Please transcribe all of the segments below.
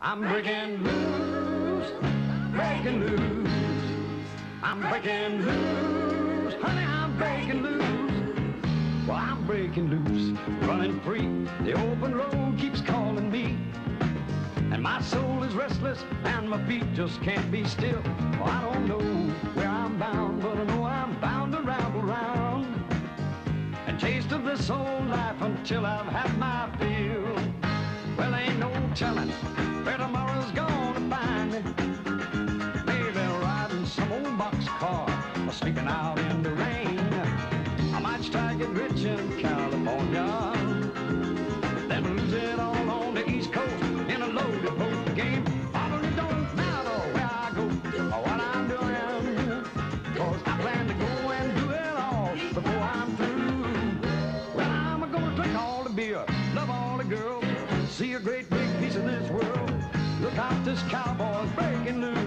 I'm breaking loose, breaking loose. I'm breaking loose, honey, I'm breaking loose. Well, I'm breaking loose, running free. The open road keeps calling me. And my soul is restless and my feet just can't be still. Well, I don't know where I'm bound, but I know I'm bound to ramble round and taste of this old life until I've had my fill. Well, ain't no telling where tomorrow's gonna find me. Maybe riding some old boxcar or sleeping out in the rain. I might try to get rich in California, then lose it all on the East Coast in a loaded boat game. Probably don't matter where I go or what I'm doing, 'cause I plan to go and do it all before I'm through. Well, I'm gonna drink all the beer, love all the girls, see a great big piece of this world. Look out, this cowboy's breaking loose.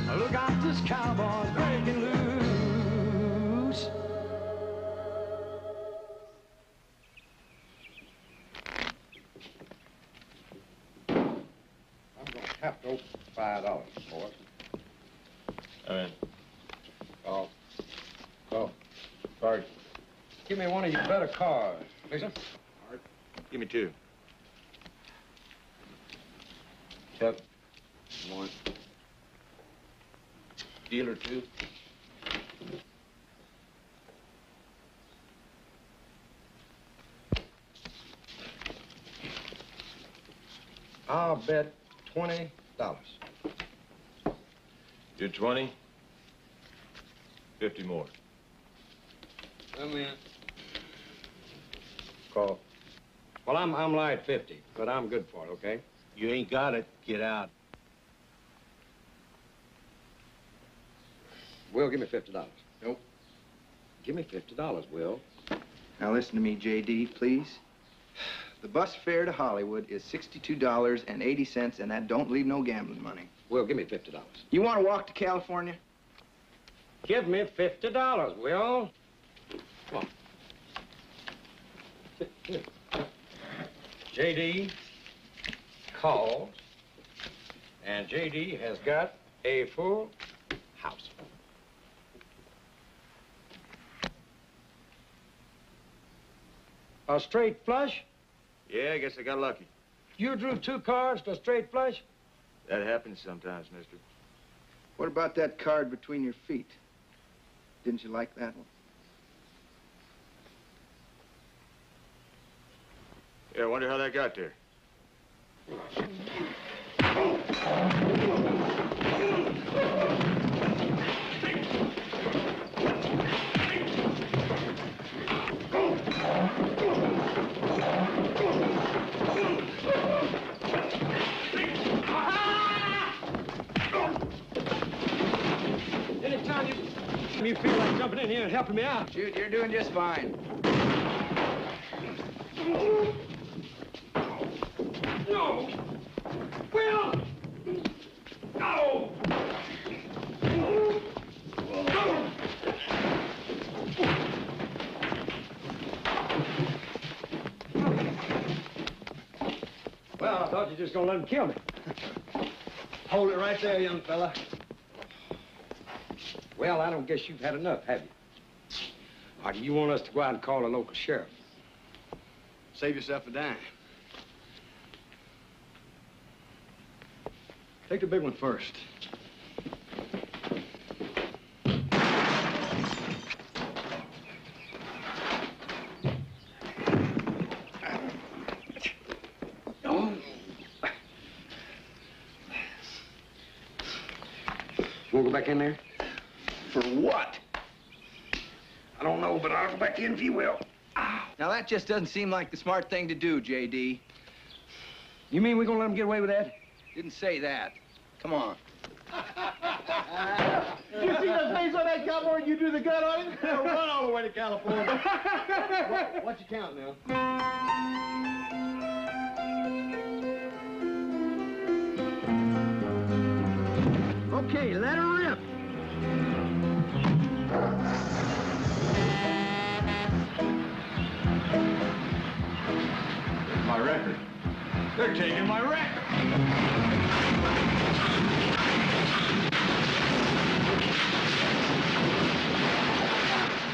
Look out, this cowboy's breaking loose. I'm going to have to open $5 for it. All right. Oh, sorry. Give me one of your better cars, Lisa. All right. Give me 2. Yep. One. Dealer 2. I'll bet $20. You're 20. 50 more. Come in. Call. Well, I'm light 50, but I'm good for it, okay? You ain't got it. Get out. Will, give me $50. Nope. Give me $50, Will. Now listen to me, J.D., please. The bus fare to Hollywood is $62.80, and that don't leave no gambling money. Will, give me $50. You want to walk to California? Give me $50, Will. Come on. Here. J.D. called, and J.D. has got a full house. A straight flush? Yeah, I guess I got lucky. You drew 2 cards to a straight flush? That happens sometimes, mister. What about that card between your feet? Didn't you like that one? Yeah, I wonder how that got there. Anytime you feel like jumping in here and helping me out. Shoot, you're doing just fine. No! Will! No! Well, I thought you were just gonna let him kill me. Hold it right there, young fella. Well, I don't guess you've had enough, have you? Or do you want us to go out and call a local sheriff? Save yourself a dime. Take the big one first. We'll go back in there? For what? I don't know, but I'll go back in if you will. Now, that just doesn't seem like the smart thing to do, J.D. You mean we're gonna let him get away with that? Didn't say that. Come on. You see the face on that cowboy and you do the gun on him? Run all the way to California. What's your count now? Okay, let her rip. My record. They're taking my record.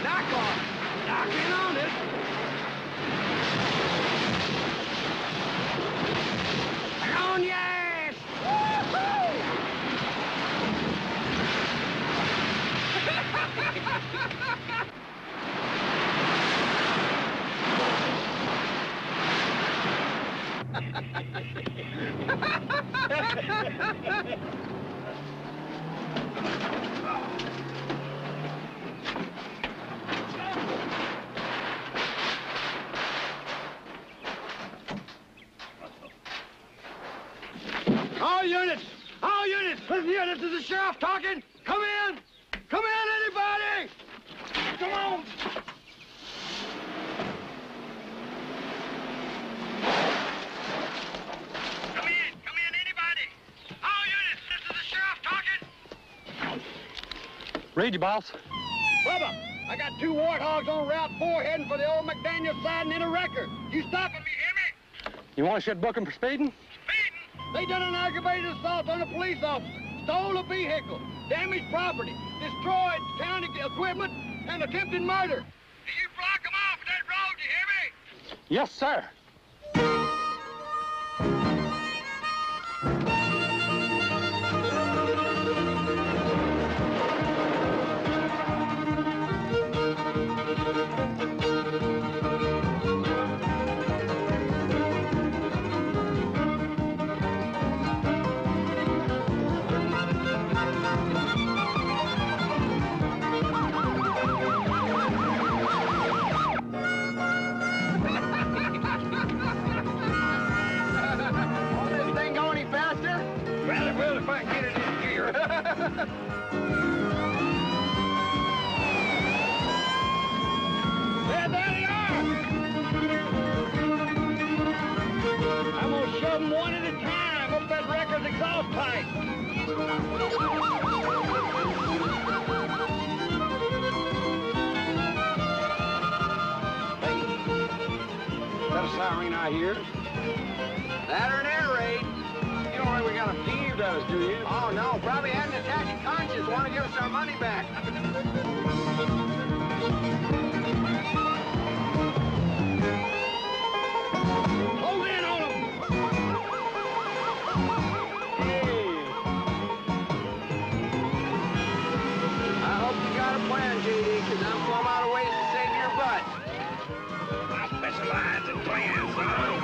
Knock on. Knock in on it. On your ass. Woo-hoo! All units, listen here, this is the sheriff talking. Come in, anybody. Come on. Come in, anybody. All units, this is the sheriff talking. Read you, boss. Bubba, I got 2 warthogs on Route 4 heading for the old McDaniel siding in a wrecker. You stopping me, hear me? You want to should book him for speeding? Speeding? They done an aggravated assault on a police officer, stole a vehicle, damaged property, destroyed county equipment, and attempted murder. Do you block them off that road, you hear me? Yes, sir. There they are! I'm gonna shove them one at a time up that wrecker's exhaust pipe. Hey, is that a siren I hear? That or an air raid. You don't think we got them peeved at us, do you? Oh, no. Probably had an attack of conscience. Want to give us our money back. Hold in on them. Hey. I hope you got a plan, J.D., because I'm plumb out of ways to save your butt. I specialize in plans, son.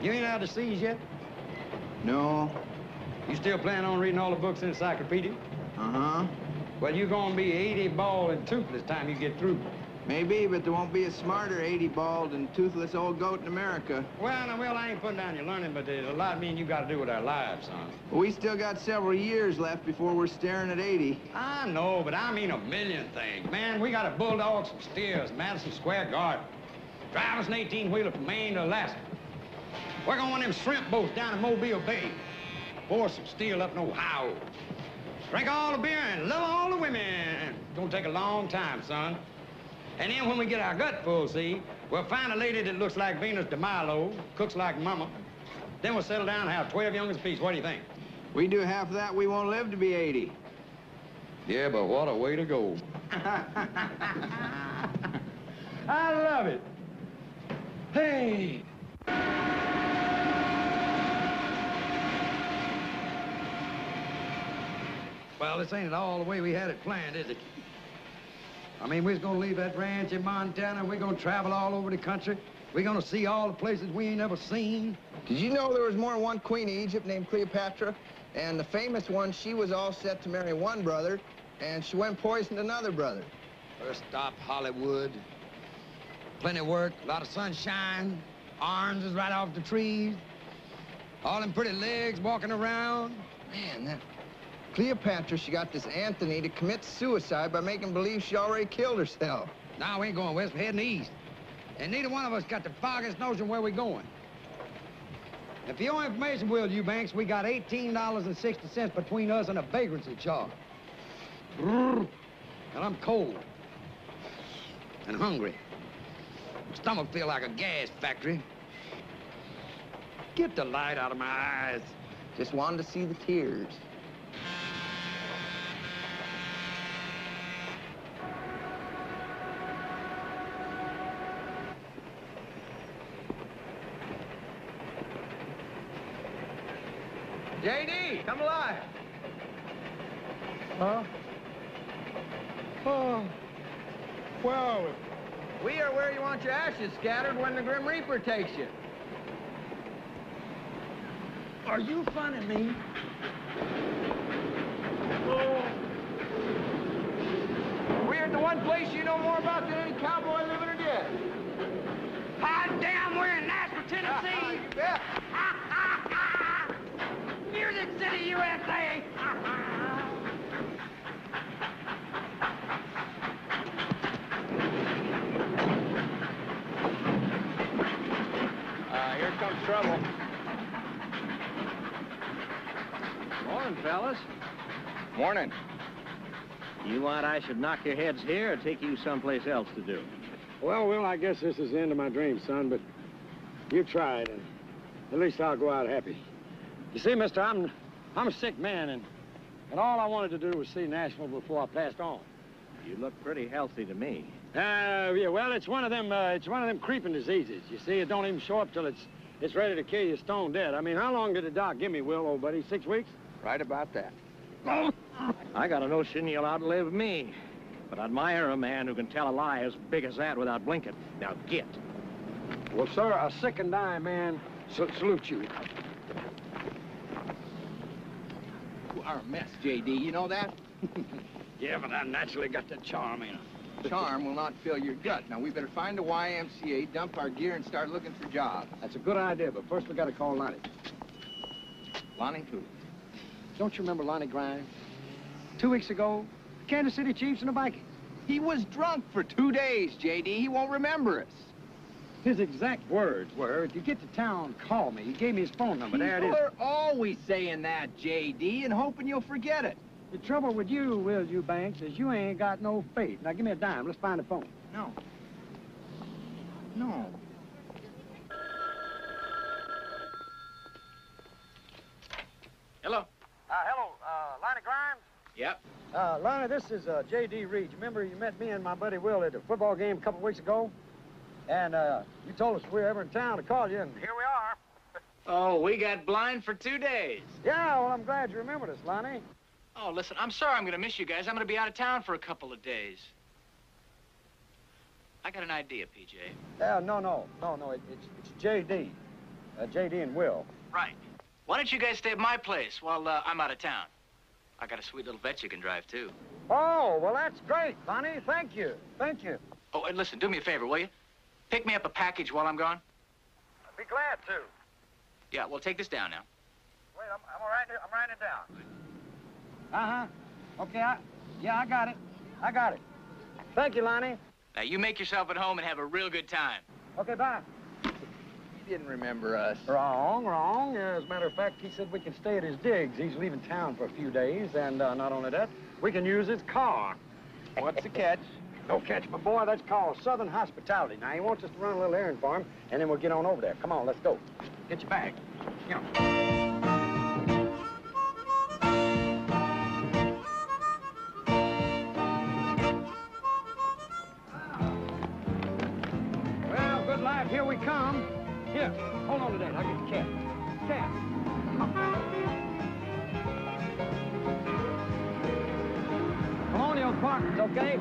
You ain't out to seas yet? No. You still plan on reading all the books in the encyclopedia? Uh-huh. Well, you're gonna be 80 bald and toothless time you get through. Maybe, but there won't be a smarter 80 bald and toothless old goat in America. Well, I ain't putting down your learning, but there's a lot me and you got to do with our lives, son. We still got several years left before we're staring at 80. I know, but I mean a million things. Man, we got a bulldog, some steers, Madison Square Garden. Drive us an 18-wheeler from Maine to Alaska. Work on one of them shrimp boats down in Mobile Bay. Pour some steel up in Ohio. Drink all the beer and love all the women. It's gonna take a long time, son. And then when we get our gut full, see, we'll find a lady that looks like Venus de Milo, cooks like Mama. Then we'll settle down and have 12 youngest apiece. What do you think? We do half that, we won't live to be 80. Yeah, but what a way to go. I love it. Hey. Well, this ain't at all the way we had it planned, is it? I mean, we're gonna leave that ranch in Montana, we're gonna travel all over the country. We're gonna see all the places we ain't ever seen. Did you know there was more than one queen of Egypt named Cleopatra? And the famous one, she was all set to marry one brother, and she went and poisoned another brother. First stop, Hollywood. Plenty of work, a lot of sunshine, oranges right off the trees, all them pretty legs walking around. Man, that Cleopatra, she got this Anthony to commit suicide by making believe she already killed herself. Now, we ain't going west, we're heading east. And neither one of us got the foggiest notion where we're going. And for your information, Will Eubanks, we got $18.60 between us and a vagrancy charge. And I'm cold. And hungry. My stomach feel like a gas factory. Get the light out of my eyes. Just wanted to see the tears. J.D., come alive. Huh? Oh. Where are we? We are where you want your ashes scattered when the Grim Reaper takes you. Are you funning me? Oh. We're at the one place you know more about than any cowboy living or dead. Hot damn, we're in Nashville, Tennessee. You bet. Music City, USA. Here comes trouble. Morning, fellas. Morning. You want I should knock your heads here or take you someplace else to do? Well, Will, I guess this is the end of my dream, son, but you tried, and at least I'll go out happy. You see, mister, I'm a sick man, and all I wanted to do was see Nashville before I passed on. You look pretty healthy to me. Yeah, well, it's one of them creeping diseases. You see, it don't even show up till it's ready to kill you stone dead. I mean, how long did the doc give me, Will, old buddy? 6 weeks? Right about that. I got a notion you'll outlive me, but I admire a man who can tell a lie as big as that without blinking. Now get. Well, sir, a sick and dying man salute you. You are a mess, J.D. You know that? Yeah, but I naturally got that charm in it. Charm will not fill your gut. Now, we better find a YMCA, dump our gear, and start looking for jobs. That's a good idea, but first we gotta call Lonnie. Lonnie who? Don't you remember Lonnie Grimes? 2 weeks ago, Kansas City Chiefs and the Vikings. He was drunk for 2 days, J.D. He won't remember us. His exact words were, if you get to town, call me. He gave me his phone number. There it is. People are always saying that, J.D., and hoping you'll forget it. The trouble with you, Will Eubanks, is you ain't got no faith. Now, give me a dime. Let's find the phone. No. No. Hello. Hello, Lonnie Grimes? Yep. Lonnie, this is J.D. Reed. Remember you met me and my buddy Will at a football game a couple weeks ago? And you told us if we were ever in town to call you, and here we are. Oh, we got blind for 2 days. Yeah, well, I'm glad you remembered us, Lonnie. Oh, listen, I'm sorry I'm going to miss you guys. I'm going to be out of town for a couple of days. I got an idea, PJ. Yeah, no. It's J.D. J.D. and Will. Right. Why don't you guys stay at my place while I'm out of town? I got a sweet little vet you can drive, too. Oh, well, that's great, Lonnie. Thank you. Thank you. Oh, and listen, do me a favor, will you? Pick me up a package while I'm gone. I'd be glad to. Yeah, well, take this down now. Wait, I'm writing it down. Uh-huh. Okay, I got it. I got it. Thank you, Lonnie. Now, you make yourself at home and have a real good time. Okay, bye. He didn't remember us. Wrong. As a matter of fact, he said we can stay at his digs. He's leaving town for a few days, and not only that, we can use his car. What's the catch? Don't catch my boy. That's called Southern hospitality. Now, he wants us to run a little errand for him, and then we'll get on over there. Come on, let's go. Get your bag. You know. Well, good life, here we come. Here, hold on to that. I'll get the cat. Cat. Come on, you partners, okay?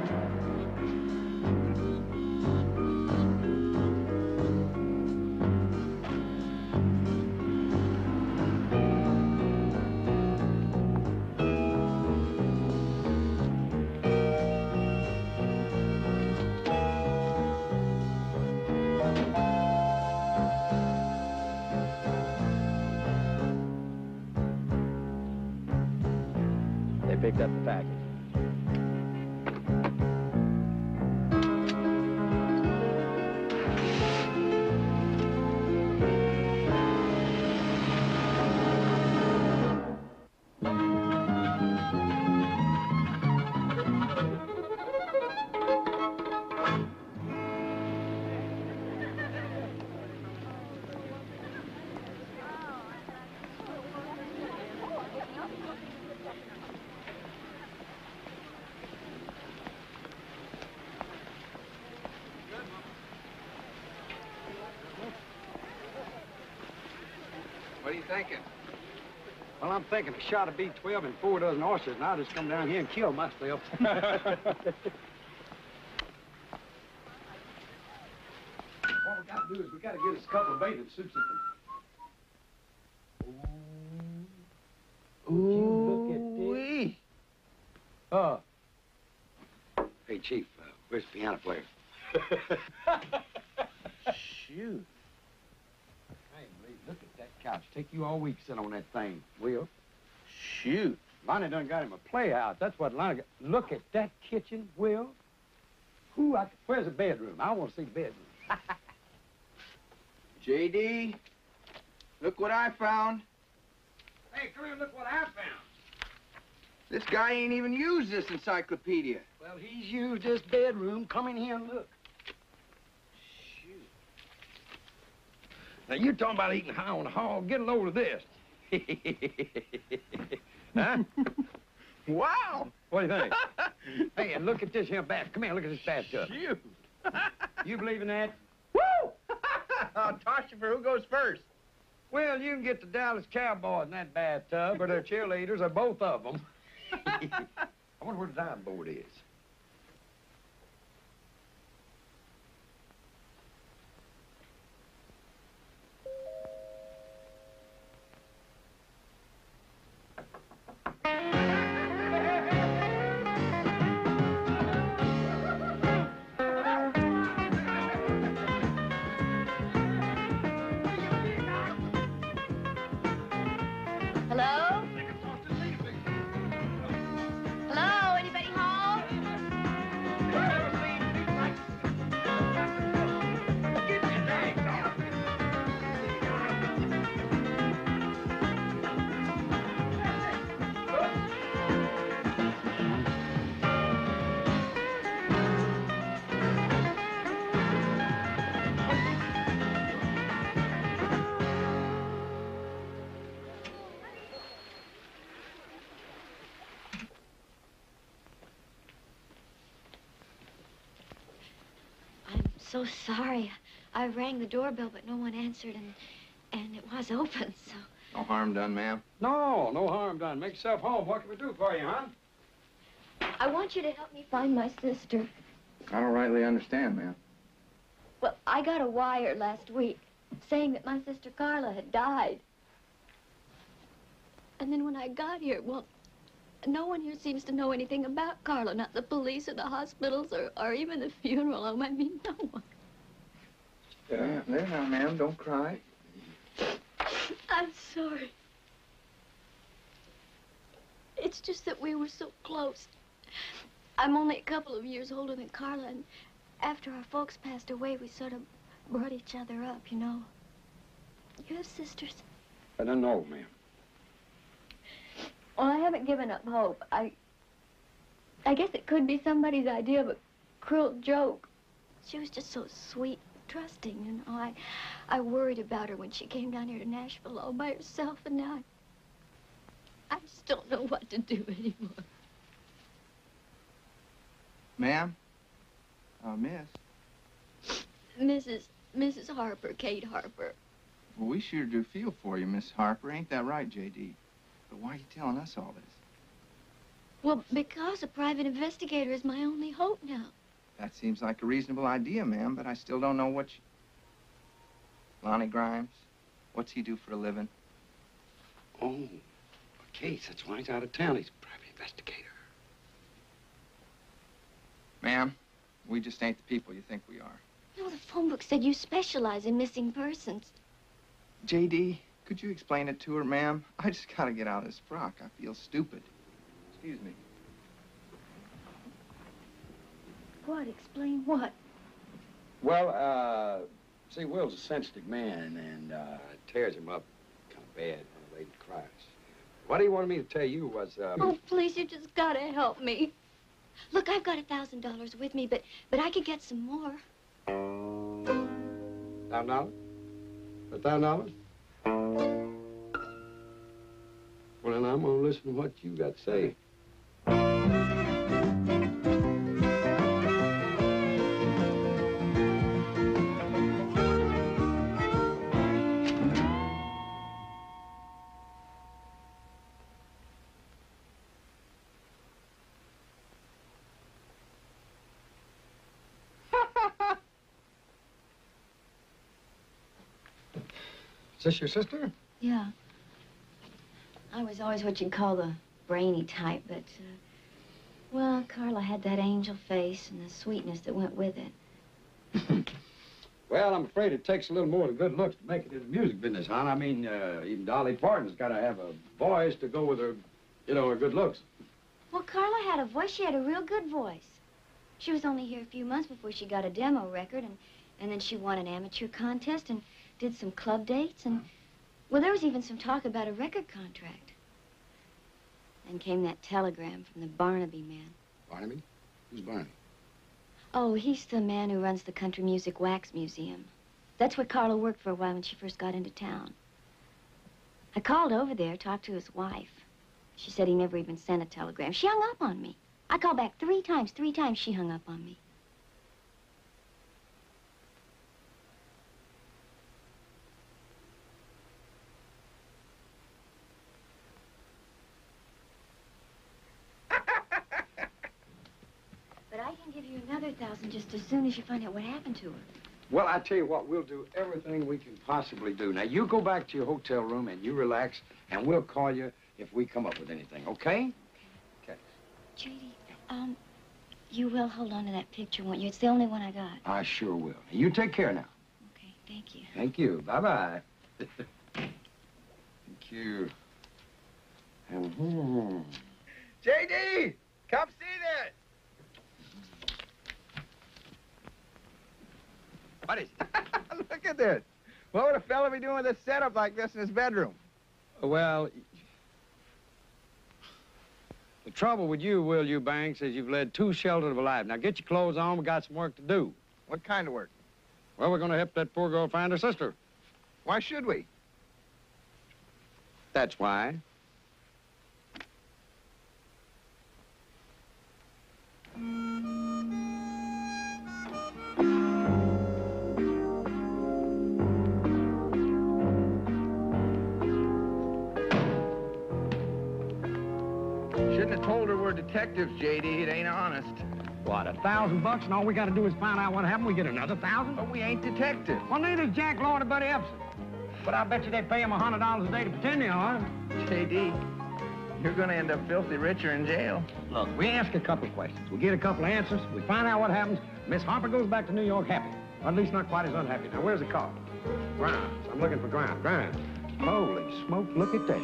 They picked up the package. What are you thinking? Well, I'm thinking a shot of B12 and 4 dozen oysters, and I'll just come down here and kill myself. What we got to do is we got to get us a couple of bathing suits. Ooh, look at this. Hey, Chief, where's the piano player? Shoot. Hey, Lee, look at that couch. Take you all week to sit on that thing, Will. Shoot. Lonnie done got him a playhouse. That's what Lonnie got. Look at that kitchen, Will. Where's the bedroom? I want to see the bedroom. J.D., look what I found. Hey, come here, look what I found. This guy ain't even used this encyclopedia. Well, he's used this bedroom. Come in here and look. Shoot. Now, you're talking about eating high on the hog. Get a load of this. Huh? Wow! What do you think? Hey, and look at this here bath. Come here, look at this bathtub. Shoot! You believe in that? Woo! I'll toss you for who goes first. Well, you can get the Dallas Cowboys in that bathtub, or their cheerleaders, or both of them. I wonder where the diving board is. Hello? Hello? Anybody home? I'm so sorry. I rang the doorbell, but no one answered, and it was open, so... No harm done, ma'am. No, no harm done. Make yourself home. What can we do for you, hon? I want you to help me find my sister. I don't rightly understand, ma'am. Well, I got a wire last week saying that my sister Carla had died. And then when I got here, well, no one here seems to know anything about Carla. Not the police or the hospitals or even the funeral home. I mean, no one. There now, ma'am. Don't cry. I'm sorry. It's just that we were so close. I'm only a couple of years older than Carla, and after our folks passed away, we sort of brought each other up, you know. You have sisters? I don't know, ma'am. Well, I haven't given up hope. I guess it could be somebody's idea, but cruel joke. She was just so sweet, trusting, you know. I worried about her when she came down here to Nashville all by herself, and now I just don't know what to do anymore. Ma'am? Miss? Mrs. Harper, Kate Harper. Well, we sure do feel for you, Miss Harper. Ain't that right, J.D.? But why are you telling us all this? Well, because a private investigator is my only hope now. That seems like a reasonable idea, ma'am, but I still don't know what you... Lonnie Grimes? What's he do for a living? Oh, a case. That's why he's out of town. He's a private investigator. Ma'am, we just ain't the people you think we are. No, the phone book said you specialize in missing persons. J.D., could you explain it to her, ma'am? I just gotta get out of this frock. I feel stupid. Excuse me. What? Explain what? Well, see, Will's a sensitive man, and it tears him up kind of bad when a lady cries. What he wanted me to tell you was, Oh, please, you just gotta help me. Look, I've got $1,000 with me, but I could get some more. $1,000? $1,000? Well, then I'm gonna listen to what you got to say. Is this your sister? Yeah. I was always what you'd call the brainy type, but, well, Carla had that angel face and the sweetness that went with it. Well, I'm afraid it takes a little more than good looks to make it in the music business, hon. I mean, even Dolly Parton's got to have a voice to go with her, you know, her good looks. Well, Carla had a voice. She had a real good voice. She was only here a few months before she got a demo record, and then she won an amateur contest and did some club dates, and, well, there was even some talk about a record contract. Then came that telegram from the Barnaby man. Barnaby? Who's Barnaby? Oh, he's the man who runs the Country Music Wax Museum. That's where Carla worked for a while when she first got into town. I called over there, talked to his wife. She said he never even sent a telegram. She hung up on me. I called back 3 times. 3 times she hung up on me. But I can give you another 1,000 just as soon as you find out what happened to her. Well, I tell you what, we'll do everything we can possibly do. Now, you go back to your hotel room and you relax, and we'll call you if we come up with anything, okay? Okay. J.D., you will hold on to that picture, won't you? It's the only one I got. I sure will. You take care now. Okay, thank you. Thank you. Bye-bye. Thank you. J.D., come see this. What is it? Look at this. What would a fella be doing with a setup like this in his bedroom? Well, the trouble with you, Will Eubanks, is you've led too sheltered of a life. Now, get your clothes on. We got some work to do. What kind of work? Well, we're going to help that poor girl find her sister. Why should we? That's why. Shouldn't have told her we're detectives, J.D. It ain't honest. What, $1,000 and all we got to do is find out what happened? We get another 1,000? But we ain't detectives. Well, neither's Jack Lord or Buddy Epson. But I bet you they pay him $100 a day to pretend they are. J.D., you're gonna end up filthy rich or in jail. Look, we ask a couple of questions. We get a couple of answers. We find out what happens. Miss Harper goes back to New York happy. Or at least not quite as unhappy. Now, where's the car? Grimes. I'm looking for Grimes. Grimes. Holy smoke, look at that.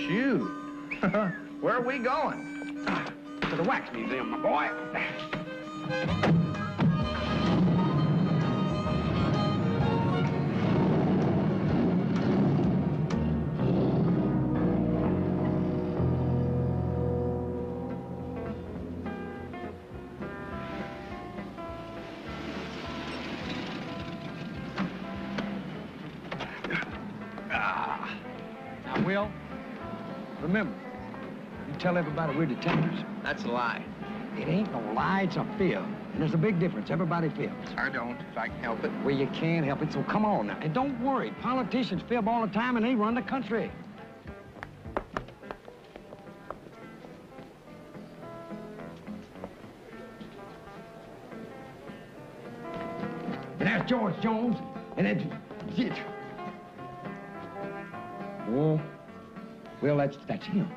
Shoot. Where are we going? To the Wax Museum, my boy. Will. Remember, you tell everybody we're detectives. That's a lie. It ain't no lie, it's a fib. And there's a big difference. Everybody fibs. I don't, if I can help it. Well, you can't help it, so come on now. And don't worry, politicians fib all the time and they run the country. And that's George Jones, and that's... Oh, well, that's him.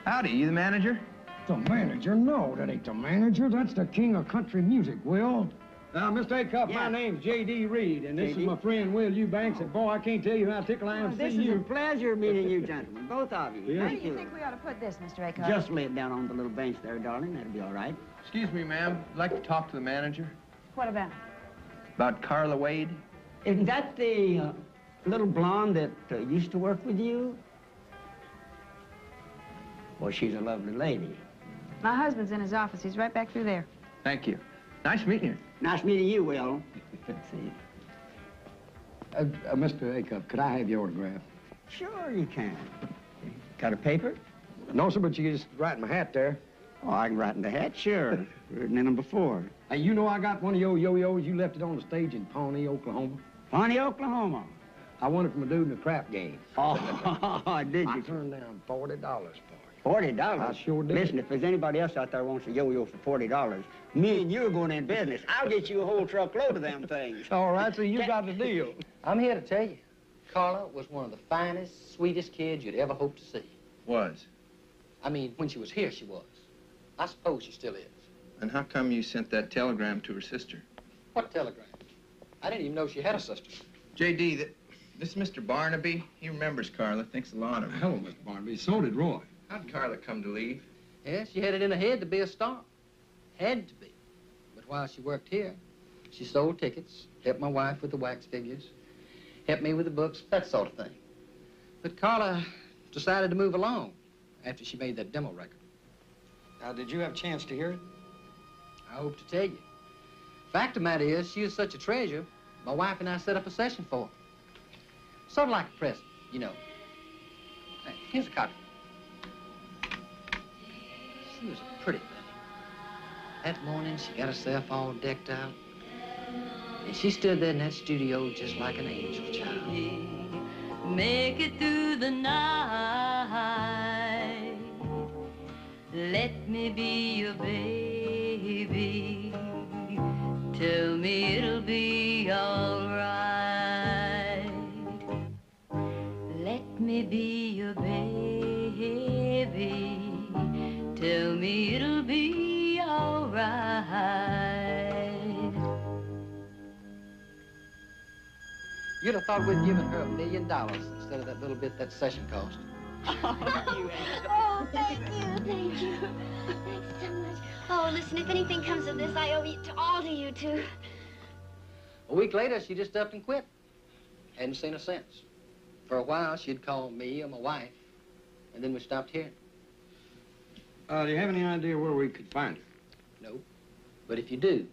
Howdy, you the manager? The manager? No, that ain't the manager. That's the king of country music, Will. Now, Mr. Acuff, my name's J.D. Reed, and this is my friend Will Eubanks. And, boy, I can't tell you how tickled I am to see you. This is a pleasure meeting you gentlemen, both of you. Yeah. Thank Where do you think we ought to put this, Mr. Acuff? Just lay it down on the little bench there, darling. That'll be all right. Excuse me, ma'am. I'd like to talk to the manager. What about? About Carla Wade. Isn't that the little blonde that used to work with you? Well, she's a lovely lady. My husband's in his office. He's right back through there. Thank you. Nice meeting you. Nice meeting you, Will. See. Mr. Acuff, could I have your autograph? Sure you can. Got a paper? No, sir, but you can just write in my hat there. Oh, I can write in the hat, sure. Written in them before. Hey, you know I got one of your yo-yos. You left it on the stage in Pawnee, Oklahoma. Pawnee, Oklahoma. I won it from a dude in a crap game. Oh, did you? I turned down $40 for it. $40? I sure did. Listen, if there's anybody else out there who wants a yo-yo for $40, me and you are going in business. I'll get you a whole truckload of them things. All right, so you got the deal. I'm here to tell you, Carla was one of the finest, sweetest kids you'd ever hope to see. Was? I mean, when she was here, she was. I suppose she still is. And how come you sent that telegram to her sister? What telegram? I didn't even know she had a sister. J.D., this is Mr. Barnaby. He remembers Carla, thinks a lot of her. Hello, Mr. Barnaby. So did Roy. How'd Carla come to leave? Yeah, she had it in her head to be a star. Had to be. But while she worked here, she sold tickets, helped my wife with the wax figures, helped me with the books, that sort of thing. But Carla decided to move along after she made that demo record. Now, did you have a chance to hear it? I hope to tell you. Fact of the matter is, she is such a treasure, my wife and I set up a session for her. Sort of like a present, you know. Hey, here's a copy. She was a pretty thing. That morning, she got herself all decked out. And she stood there in that studio just like an angel child. Make it through the night. Let me be your baby. Tell me it'll be all right. Let me be your baby. Tell me it'll be all right. You'd have thought we'd given her $1 million instead of that little bit that session cost. Oh, thank you. Thanks so much. Oh, listen, if anything comes of this, I owe it all to you two. A week later, she just up and quit. Hadn't seen her since. For a while, she'd call me or my wife, and then we stopped hearing. Do you have any idea where we could find her? No. But if you do,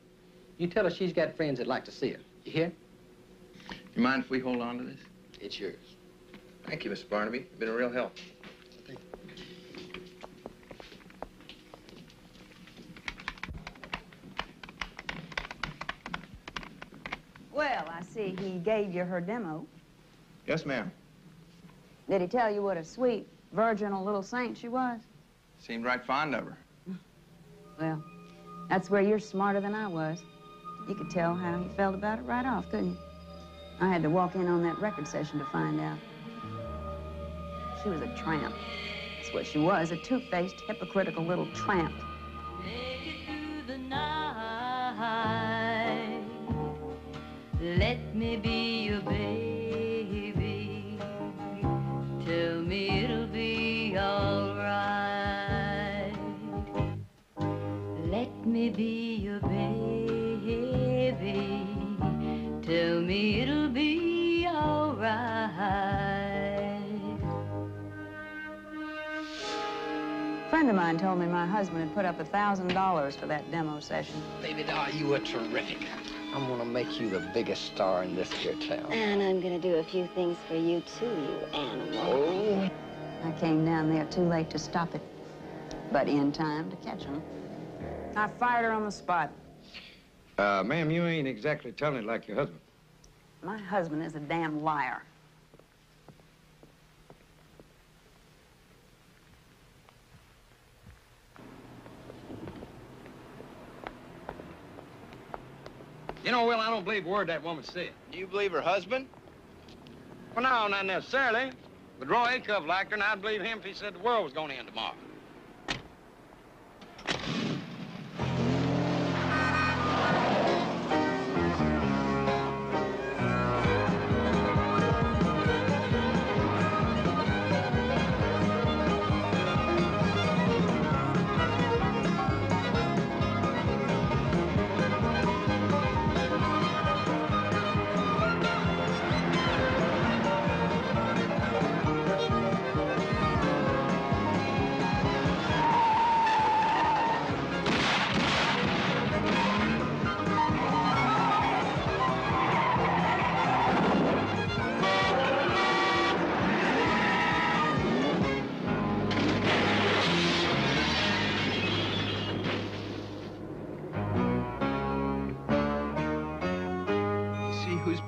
you tell her she's got friends that'd like to see her. You hear? You mind if we hold on to this? It's yours. Thank you, Mr. Barnaby. You've been a real help. Thank you. Well, I see he gave you her demo. Yes, ma'am. Did he tell you what a sweet, virginal little saint she was? Seemed right fond of her. Well, that's where you're smarter than I was. You could tell how he felt about it right off, couldn't you? I had to walk in on that record session to find out. She was a tramp. That's what she was, a two-faced, hypocritical little tramp. Make it through the night. Let me be your baby. Tell me it'll be all right. Let me be your baby. Tell me it'll be all right. A friend of mine told me my husband had put up $1,000 for that demo session. Baby doll, you were terrific. I'm gonna make you the biggest star in this here town. And I'm gonna do a few things for you, too, you animal. Oh. I came down there too late to stop it, but in time to catch him. I fired her on the spot. Ma'am, you ain't exactly telling it like your husband. My husband is a damn liar. You know, Will, I don't believe a word that woman said. You believe her husband? Well, no, not necessarily. But Roy Acuff liked her, and I'd believe him if he said the world was going to end tomorrow.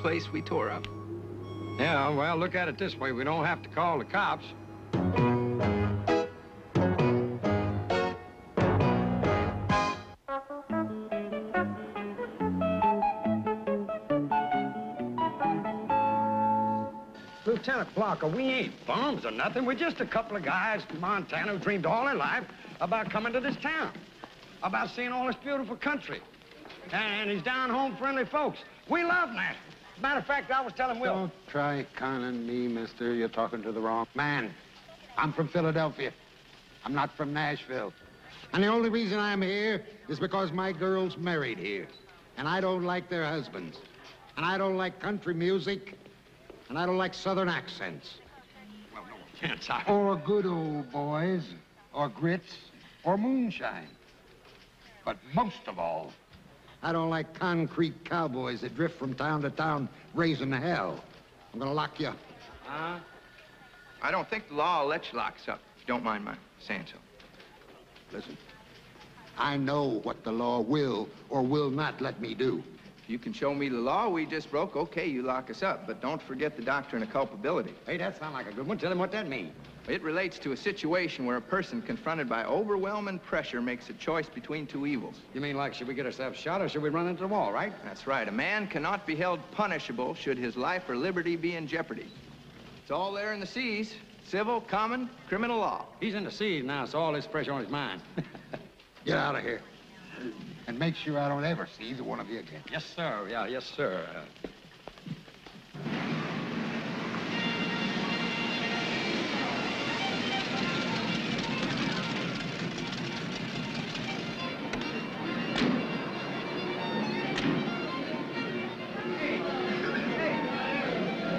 Place we tore up. Yeah, well, look at it this way. We don't have to call the cops. Lieutenant Blocker, we ain't bums or nothing. We're just a couple of guys from Montana who dreamed all their life about coming to this town, about seeing all this beautiful country, and these down-home friendly folks. We love Nashville. As a matter of fact, I was telling Will... Don't try conning me, mister. You're talking to the wrong man. I'm from Philadelphia. I'm not from Nashville. And the only reason I'm here is because my girl's married here. And I don't like their husbands. And I don't like country music. And I don't like Southern accents. Well, no offense, Or good old boys, or grits, or moonshine. But most of all, I don't like concrete cowboys that drift from town to town raising hell. I'm gonna lock you up. I don't think the law will let you lock us up, if you don't mind my saying so. Listen, I know what the law will or will not let me do. If you can show me the law we just broke, okay, you lock us up. But don't forget the doctrine of culpability. Hey, that sounds like a good one. Tell him what that means. It relates to a situation where a person confronted by overwhelming pressure makes a choice between two evils. You mean like, should we get ourselves shot or should we run into the wall, right? That's right. A man cannot be held punishable should his life or liberty be in jeopardy. It's all there in the C's. Civil, common, criminal law. He's in the C's now, so all this pressure on his mind. Get out of here. And make sure I don't ever see either one of you again. Yes, sir. Yeah, yes, sir.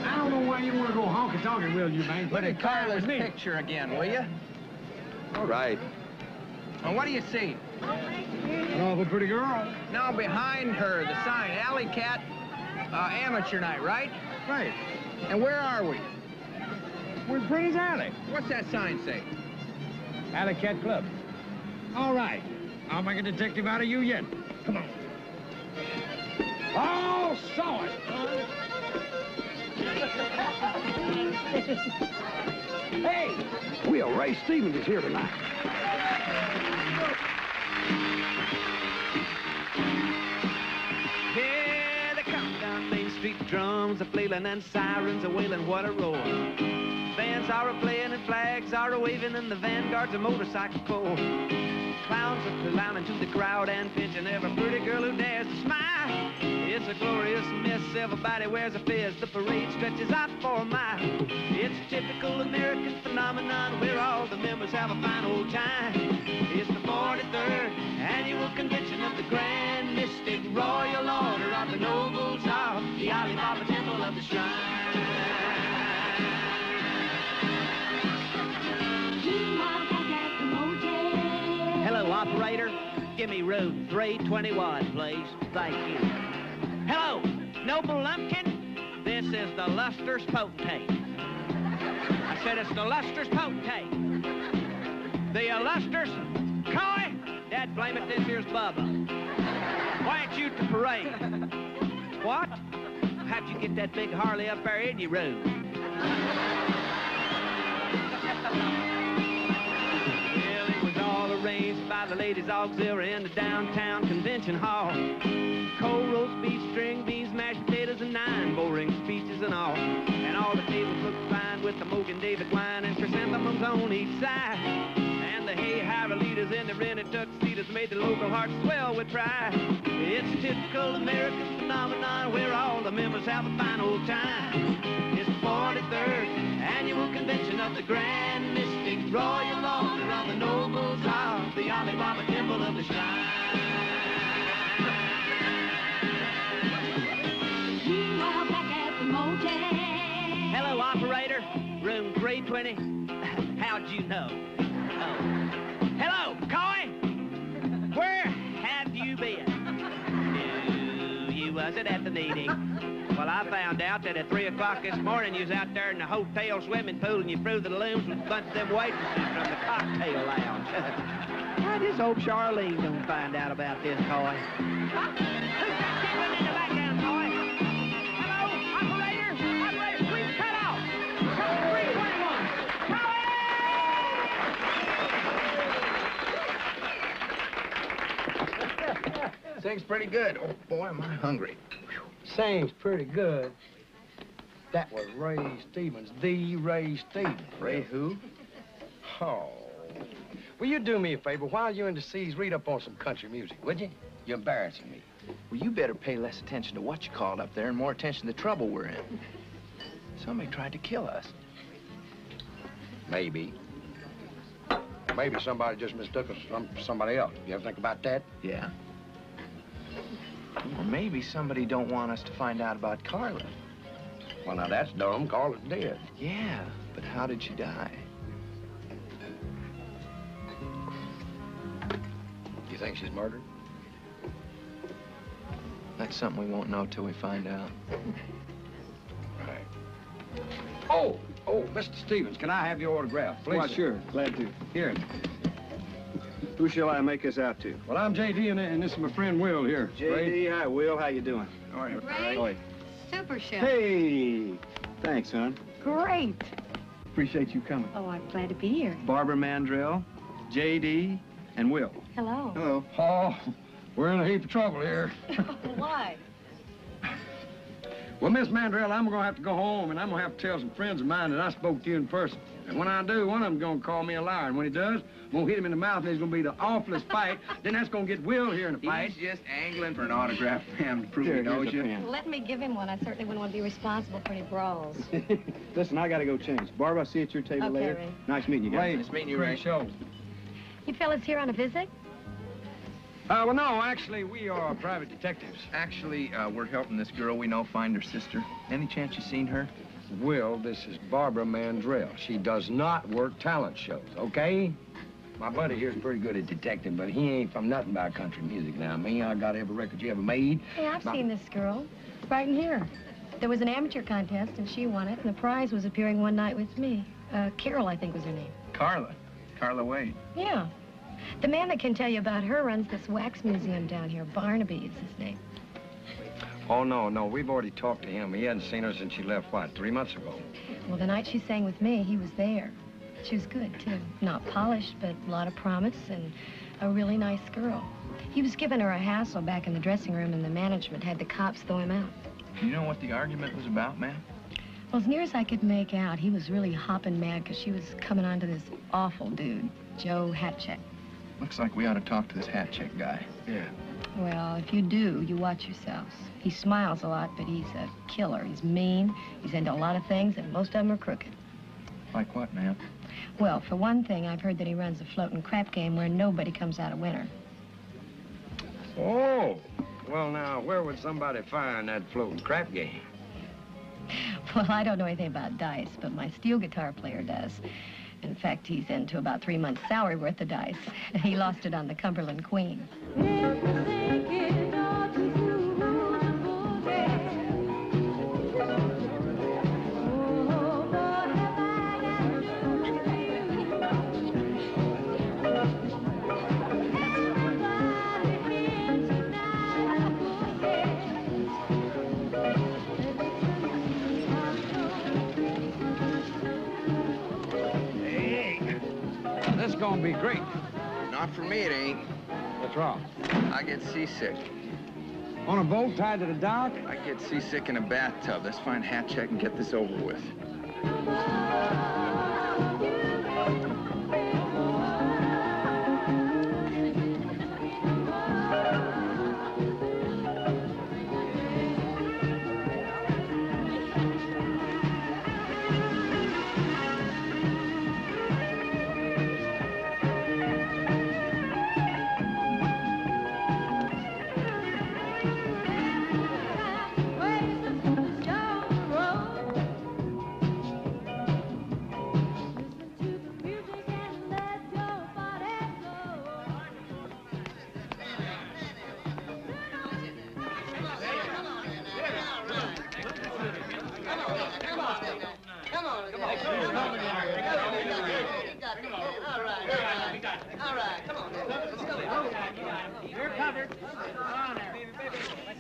I don't know why you want to go honky-tonkin', will you, man? Look at Carla's picture again, will you? All right. Well, what do you see? An awful pretty girl. Now, behind her, the sign, Alley Cat Amateur Night, right? Right. And where are we? We're in Pretty's Alley. What's that sign say? Alley Cat Club. All right. I'll make a detective out of you yet. Come on. Oh, saw it. Hey, Will, Ray Stevens is here tonight. Yeah, they come down Main Street, drums are flailing and sirens are wailing, what a roar. Bands are a-playing and flags are a-waving and the vanguard's a motorcycle corps. Clowns are clowning to the crowd and pinching every pretty girl who dares to smile. It's a glorious mess, everybody wears a fez, the parade stretches out for a mile. It's a typical American phenomenon where all the members have a fine old time. It's the 43rd annual convention of the Grand Mystic Royal Order of the Nobles of the Alibaba Temple of the Shrine. Hello, operator. Give me room 321, please. Thank you. Hello, noble lumpkin. This is the luster's potentate. I said it's the luster's potentate. The illustrious Coy. Dad, blame it, this here's Bubba. Why ain't you at the parade? What? How'd you get that big Harley up there in your room? Well, it was all arranged by the ladies' auxiliary in the downtown convention hall. Cold roast beef, string beans, mashed potatoes, and 9 boring speeches and all. And all the tables looked fine with the Mogan David wine and chrysanthemums on each side. And the hay-hire leaders in the rented tuxedos made the local hearts swell with pride. It's a typical American phenomenon where all the members have a fine old time. It's the 43rd annual convention of the Grand Mystic Royal Order of the Nobles of the Alibaba Temple of the Shrine. Meanwhile, back at the motel. Hello, operator. Room 320. How'd you know? Oh. Hello, Coy. Where have you been? No, you wasn't at the meeting. Well, I found out that at 3 o'clock this morning you was out there in the hotel swimming pool and you threw the looms with a bunch of them waitresses from the cocktail lounge. I just hope Charlene don't find out about this, Coy. Who's that tickling in the background, Coy? Hello, operator. Operator, please cut out. Cut 321. Sings pretty good. Oh, boy, am I hungry. Sings pretty good. That was Ray Stevens, the Ray Stevens. Ray who? Oh. Will you do me a favor? While you're in the seas, read up on some country music, would you? You're embarrassing me. Well, you better pay less attention to what you called up there and more attention to the trouble we're in. Somebody tried to kill us. Maybe. Maybe somebody just mistook us for somebody else. You ever think about that? Yeah. Or maybe somebody don't want us to find out about Carla. Well, now that's dumb. Carla's dead. Yeah, but how did she die? You think she's murdered? That's something we won't know till we find out. Right. Oh, Mr. Stevens, can I have your autograph, please? Why, sir? sure. Glad to. Here. Who shall I make us out to? Well, I'm J.D., and this is my friend Will here. J.D., hi, Will. How you doing? All right. Ray, All right. super show. Hey! Thanks, hon. Great. Appreciate you coming. Oh, I'm glad to be here. Barbara Mandrell, J.D., and Will. Hello. Hello. Oh, we're in a heap of trouble here. Why? Well, Miss Mandrell, I'm going to have to go home, and I'm going to have to tell some friends of mine that I spoke to you in person. And when I do, one of them's going to call me a liar. And when he does, I'm going to hit him in the mouth, and it's going to be the awfulest fight. Then that's going to get Will here in a fight. He's just angling for an autograph, ma'am, to prove he knows you. Let me give him one. I certainly wouldn't want to be responsible for any brawls. Listen, I got to go change. Barbara, I'll see you at your table Okay, later. Ray. Nice meeting you guys. Ray, Nice meeting you, Ray. Show. You fellas here on a visit? Well, no, actually, we are private detectives. Actually, we're helping this girl we know find her sister. Any chance you seen her? Will, this is Barbara Mandrell. She does not work talent shows, okay? My buddy here's pretty good at detecting, but he ain't from nothing about country music now. Me, I got every record you ever made. Hey, I've seen this girl. Right in here. There was an amateur contest, and she won it, and the prize was appearing one night with me. Carol, I think was her name. Carla. Carla Wade. Yeah. The man that can tell you about her runs this wax museum down here. Barnaby is his name. Oh, no, we've already talked to him. He hadn't seen her since she left, what, 3 months ago? Well, the night she sang with me, he was there. She was good, too. Not polished, but a lot of promise and a really nice girl. He was giving her a hassle back in the dressing room, and the management had the cops throw him out. Do you know what the argument was about, ma'am? Well, as near as I could make out, he was really hopping mad because she was coming on to this awful dude, Joe Hatcheck. Looks like we ought to talk to this hat check guy. Yeah. Well, if you do, you watch yourselves. He smiles a lot, but he's a killer. He's mean, he's into a lot of things, and most of them are crooked. Like what, ma'am? Well, for one thing, I've heard that he runs a floating crap game where nobody comes out a winner. Oh, well, now, where would somebody find that floating crap game? Well, I don't know anything about dice, but my steel guitar player does. In fact, he's into about 3 months' salary worth of dice. He lost it on the Cumberland Queen. gonna be great. Not for me, it ain't. What's wrong? I get seasick. On a boat tied to the dock? I get seasick in a bathtub. Let's find Hat Check and get this over with.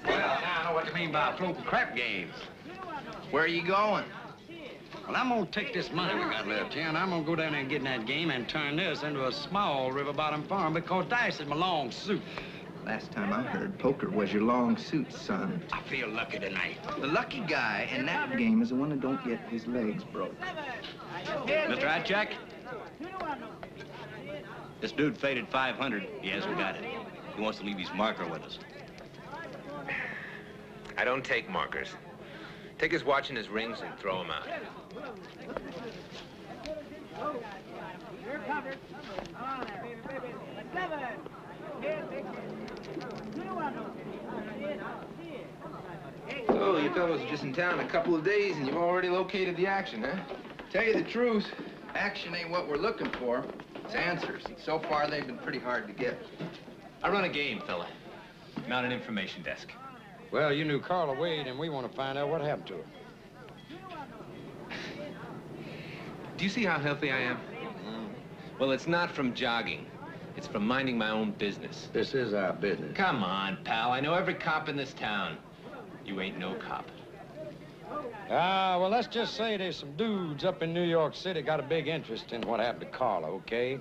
Well, now I know what you mean by floating crap games. Where are you going? Well, I'm gonna take this money we got left here, and I'm gonna go down there and get in that game and turn this into a small river bottom farm because dice is my long suit. Last time I heard, poker was your long suit, son. I feel lucky tonight. The lucky guy in that game is the one who don't get his legs broke. Mr. Hatcheck? This dude faded 500. He hasn't got it. He wants to leave his marker with us. I don't take markers. Take his watch and his rings and throw them out. You're covered. On there, baby. So, you fellows are just in town a couple of days and you've already located the action, huh? Tell you the truth, action ain't what we're looking for. It's answers. And so far, they've been pretty hard to get. I run a game, fella. Not an information desk. Well, you knew Carla Wade, and we want to find out what happened to her. Do you see how healthy I am? Well, it's not from jogging. It's from minding my own business. This is our business. Come on, pal. I know every cop in this town. You ain't no cop. Well, let's just say there's some dudes up in New York City got a big interest in what happened to Carla, okay?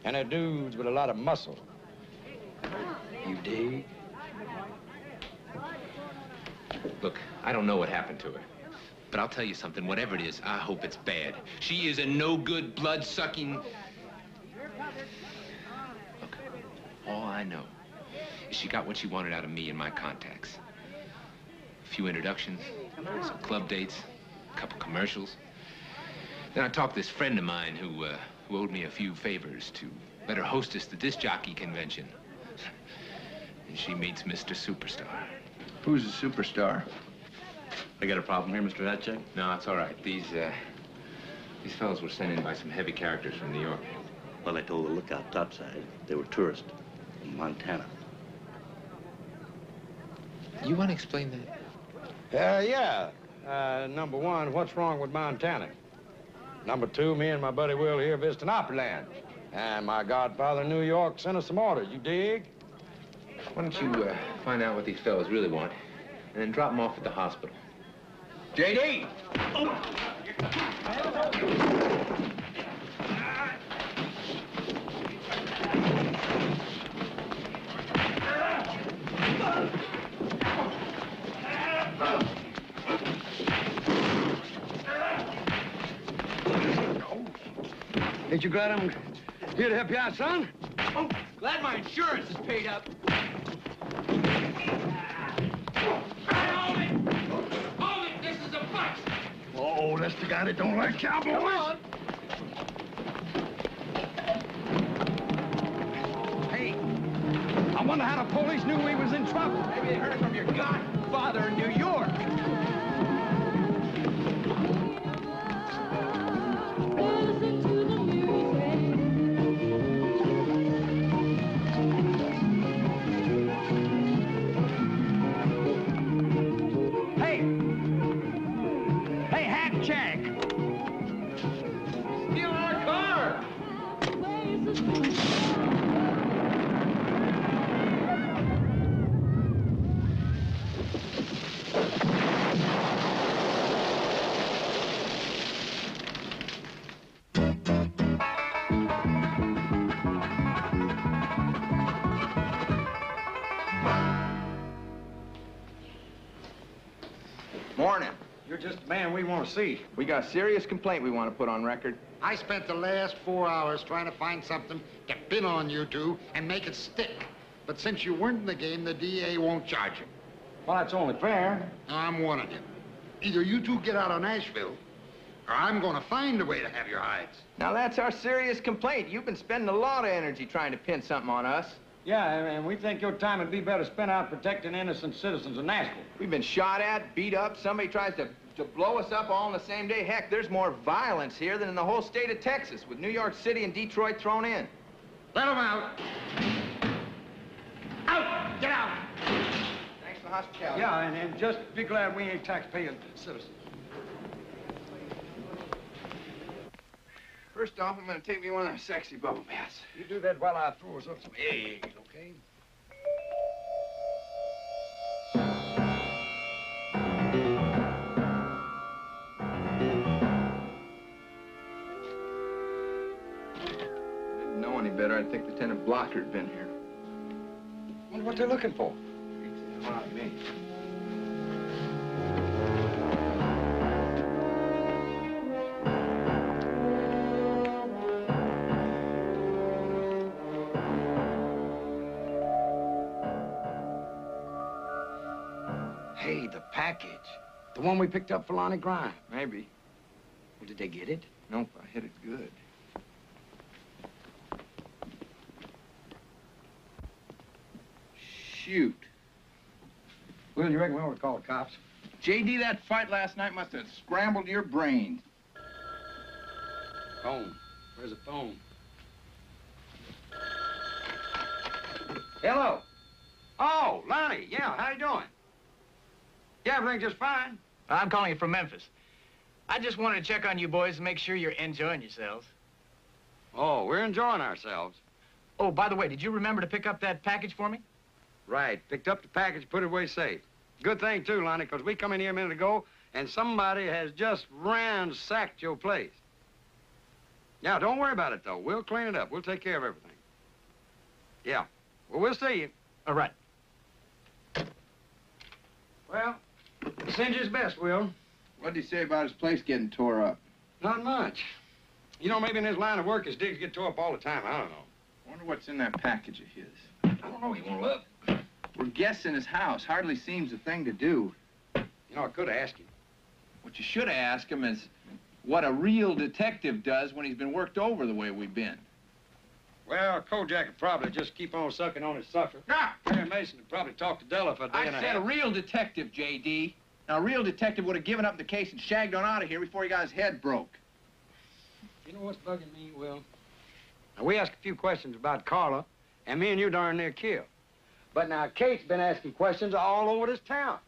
And they're dudes with a lot of muscle. You dig? Look, I don't know what happened to her. But I'll tell you something, whatever it is, I hope it's bad. She is a no-good, blood-sucking... Look, all I know is she got what she wanted out of me and my contacts. A few introductions, some club dates, a couple commercials. Then I talked to this friend of mine who owed me a few favors to let her hostess the disc jockey convention. And she meets Mr. Superstar. Who's the superstar? I got a problem here, Mr. Hatcheck? No, it's all right. These fellows were sent in by some heavy characters from New York. Well, I told the lookout topside they were tourists from Montana. You want to explain that? Yeah. Number one, what's wrong with Montana? Number two, me and my buddy Will here visiting Opryland. And my godfather in New York sent us some orders, you dig? Why don't you find out what these fellows really want, and then drop them off at the hospital. J.D.! Ain't you glad I'm here to help you out, son? Oh, glad my insurance is paid up. Hold it! This is a fight! Oh, that's the guy that don't like cowboys? Come on! Hey, I wonder how the police knew we was in trouble. Maybe they heard it from your godfather in New York. You're just the man we want to see. We got a serious complaint we want to put on record. I spent the last 4 hours trying to find something to pin on you two and make it stick. But since you weren't in the game, the DA won't charge you. Well, that's only fair. I'm warning you. Either you two get out of Nashville, or I'm going to find a way to have your hides. Now, that's our serious complaint. You've been spending a lot of energy trying to pin something on us. Yeah, and we think your time would be better spent out protecting innocent citizens of Nashville. We've been shot at, beat up. Somebody tries to blow us up all in the same day. Heck, there's more violence here than in the whole state of Texas, with New York City and Detroit thrown in. Let them out. Out! Get out! Thanks for the hospitality. Yeah, and just be glad we ain't tax-paying citizens. First off, I'm going to take me one of those sexy bubble baths. You do that while I throw us up some eggs, okay? Didn't know any better. I'd think Lieutenant Blocker had been here. Wonder what they're looking for. Beats the hell out of me. Hey, the package. The one we picked up for Lonnie Grimes. Maybe. Well, did they get it? Nope, I hit it good. Shoot. Will, you reckon we ought to call the cops? J.D., that fight last night must have scrambled your brains. Phone. Where's the phone? Hello. Oh, Lonnie. Yeah, how you doing? Yeah, everything's just fine. I'm calling you from Memphis. I just wanted to check on you boys and make sure you're enjoying yourselves. Oh, we're enjoying ourselves. Oh, by the way, did you remember to pick up that package for me? Right. Picked up the package, put it away safe. Good thing, too, Lonnie, because we come in here a minute ago, and somebody has just ransacked your place. Yeah, don't worry about it, though. We'll clean it up. We'll take care of everything. Yeah. Well, we'll see you. All right. Well, send you his best, Will. What'd he say about his place getting tore up? Not much. You know, maybe in his line of work, his digs get tore up all the time. I don't know. Wonder what's in that package of his. I don't know. You want to look? We're guessing his house. Hardly seems the thing to do. You know, I could have asked him. What you should have asked him is what a real detective does when he's been worked over the way we've been. Well, Kojak would probably just keep on sucking on his sucker. Ah! Harry Mason would probably talk to Della for a day and a half. I said a real detective, J.D. Now, a real detective would have given up the case and shagged on out of here before he got his head broke. You know what's bugging me, Will? Now, we asked a few questions about Carla, and me and you darn near killed. But now, Kate's been asking questions all over this town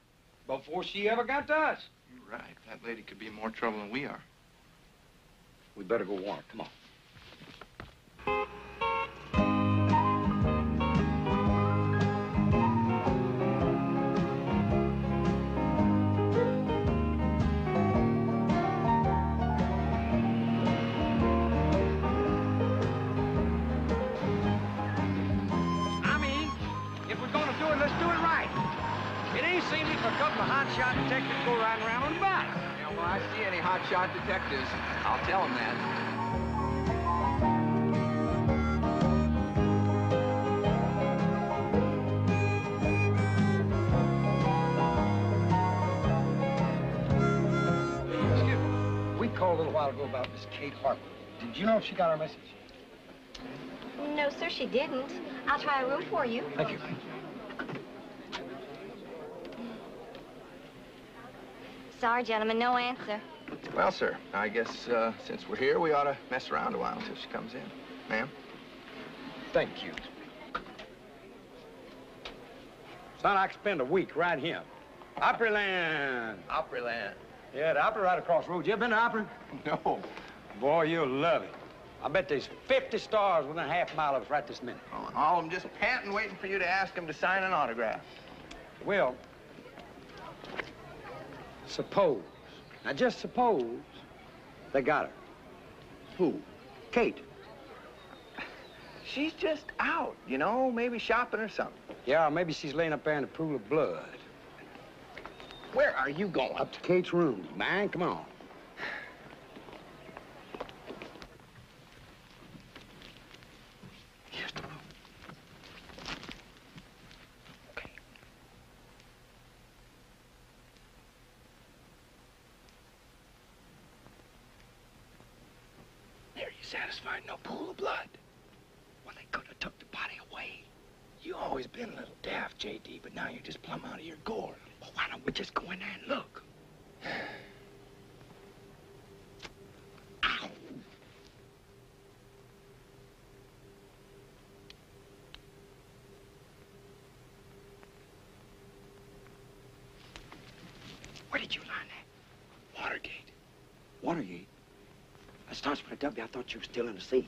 before she ever got to us. You're right. That lady could be in more trouble than we are. We better go warn her. Come on. Hotshot detectives go riding around on the bike. Yeah, well, I see any hotshot detectives. I'll tell them that. Excuse me. We called a little while ago about Miss Kate Harper. Did you know if she got our message? No, sir, she didn't. I'll try a room for you. Thank you. Sorry, gentlemen, no answer. Well, sir, I guess since we're here, we ought to mess around a while until she comes in. Ma'am? Thank you. Son, I could spend a week right here. Opryland. Opryland. Yeah, the Opry right across the road. You ever been to Opry? No. Boy, you'll love it. I bet there's 50 stars within a half mile of us right this minute. Oh, and all of them just panting, waiting for you to ask them to sign an autograph. Well, suppose, now just suppose, they got her. Who? Kate. She's just out, you know, maybe shopping or something. Yeah, maybe she's laying up there in a pool of blood. Where are you going? Up to Kate's room, man. Come on. Here's the room. Okay. There, you satisfied? No pool of blood. Well, they could have took the body away. You always been a little daft, J.D., but now you're just plumb out of your gourd. Well, why don't we just go in there and look? Ow! Where did you learn that? Watergate. Watergate? That starts with a W. I thought you were still in the seas.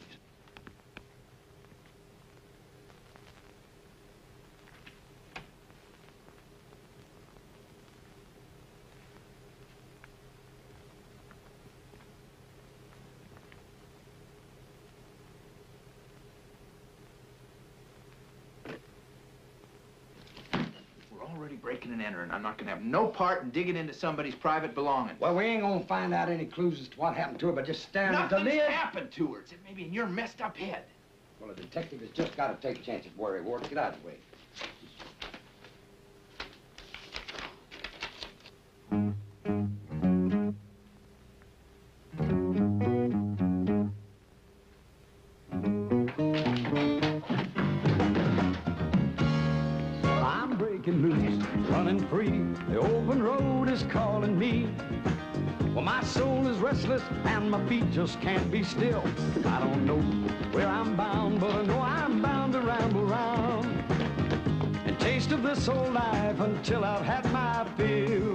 Already breaking and entering. I'm not gonna have no part in digging into somebody's private belongings. Well, we ain't gonna find out any clues as to what happened to her, but just staring at the Nothing's lid. happened to her. It's maybe in your messed up head. Well, a detective has just got to take chances, Worry Ward. Get out of the way. I'm breaking loose, running free. The open road is calling me. Well, my soul is restless and my feet just can't be still. I don't know where I'm bound, but I know I'm bound to ramble round and taste of this old life until I've had my fill.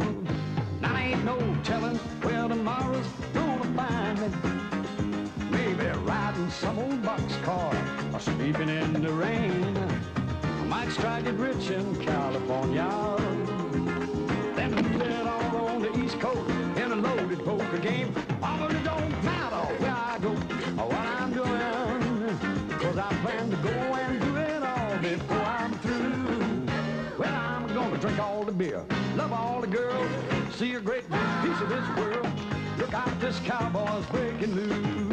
Now ain't no telling where tomorrow's gonna find me. Maybe riding some old boxcar or sleeping in the rain. I might strike it rich in California, then move it all on the East Coast in a loaded poker game. Oh, but it don't matter where I go or what I'm doing, 'cause I plan to go and do it all before I'm through. Well, I'm gonna drink all the beer, love all the girls, see a great big piece of this world. Look out, this cowboy's breaking loose.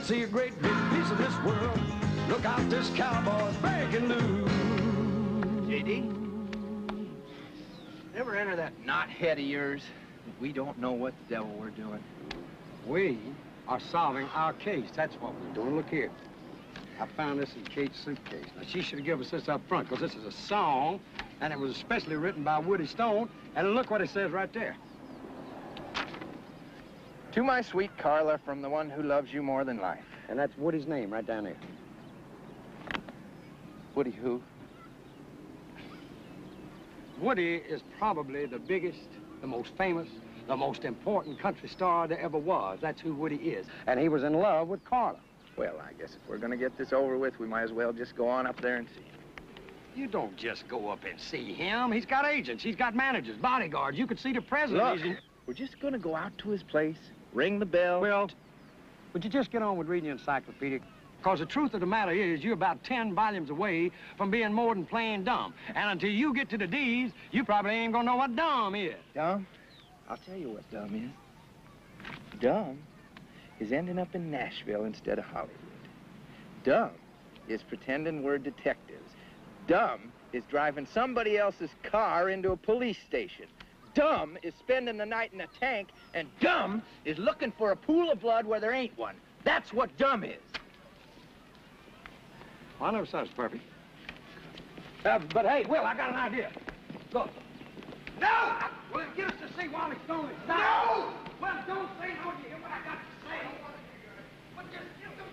See a great big piece of this world. Look out, this cowboy's breaking loose. J.D.? Ever enter that knothead of yours? We don't know what the devil we're doing. We are solving our case. That's what we're doing. Look here. I found this in Kate's suitcase. Now, she should have given us this up front, because this is a song, and it was especially written by Woody Stone. And look what it says right there. To my sweet Carla, from the one who loves you more than life. And that's Woody's name right down there. Woody who? Woody is probably the biggest, the most famous, the most important country star there ever was. That's who Woody is. And he was in love with Carla. Well, I guess if we're gonna get this over with, we might as well just go on up there and see him. You don't just go up and see him. He's got agents, he's got managers, bodyguards. You could see the president. Look, we're just gonna go out to his place, ring the bell. Well, would you just get on with reading the encyclopedia? Because the truth of the matter is, you're about 10 volumes away from being more than plain dumb. And until you get to the D's, you probably ain't gonna know what dumb is. Dumb? I'll tell you what dumb is. Dumb is ending up in Nashville instead of Hollywood. Dumb is pretending we're detectives. Dumb is driving somebody else's car into a police station. Dumb is spending the night in a tank, and dumb is looking for a pool of blood where there ain't one. That's what dumb is. Well, I never said it's perfect. But hey, Will, I got an idea. Look. No! Well, get us to see Wally Stone. No! Well, don't say no. You hear what I got to say? But just give them...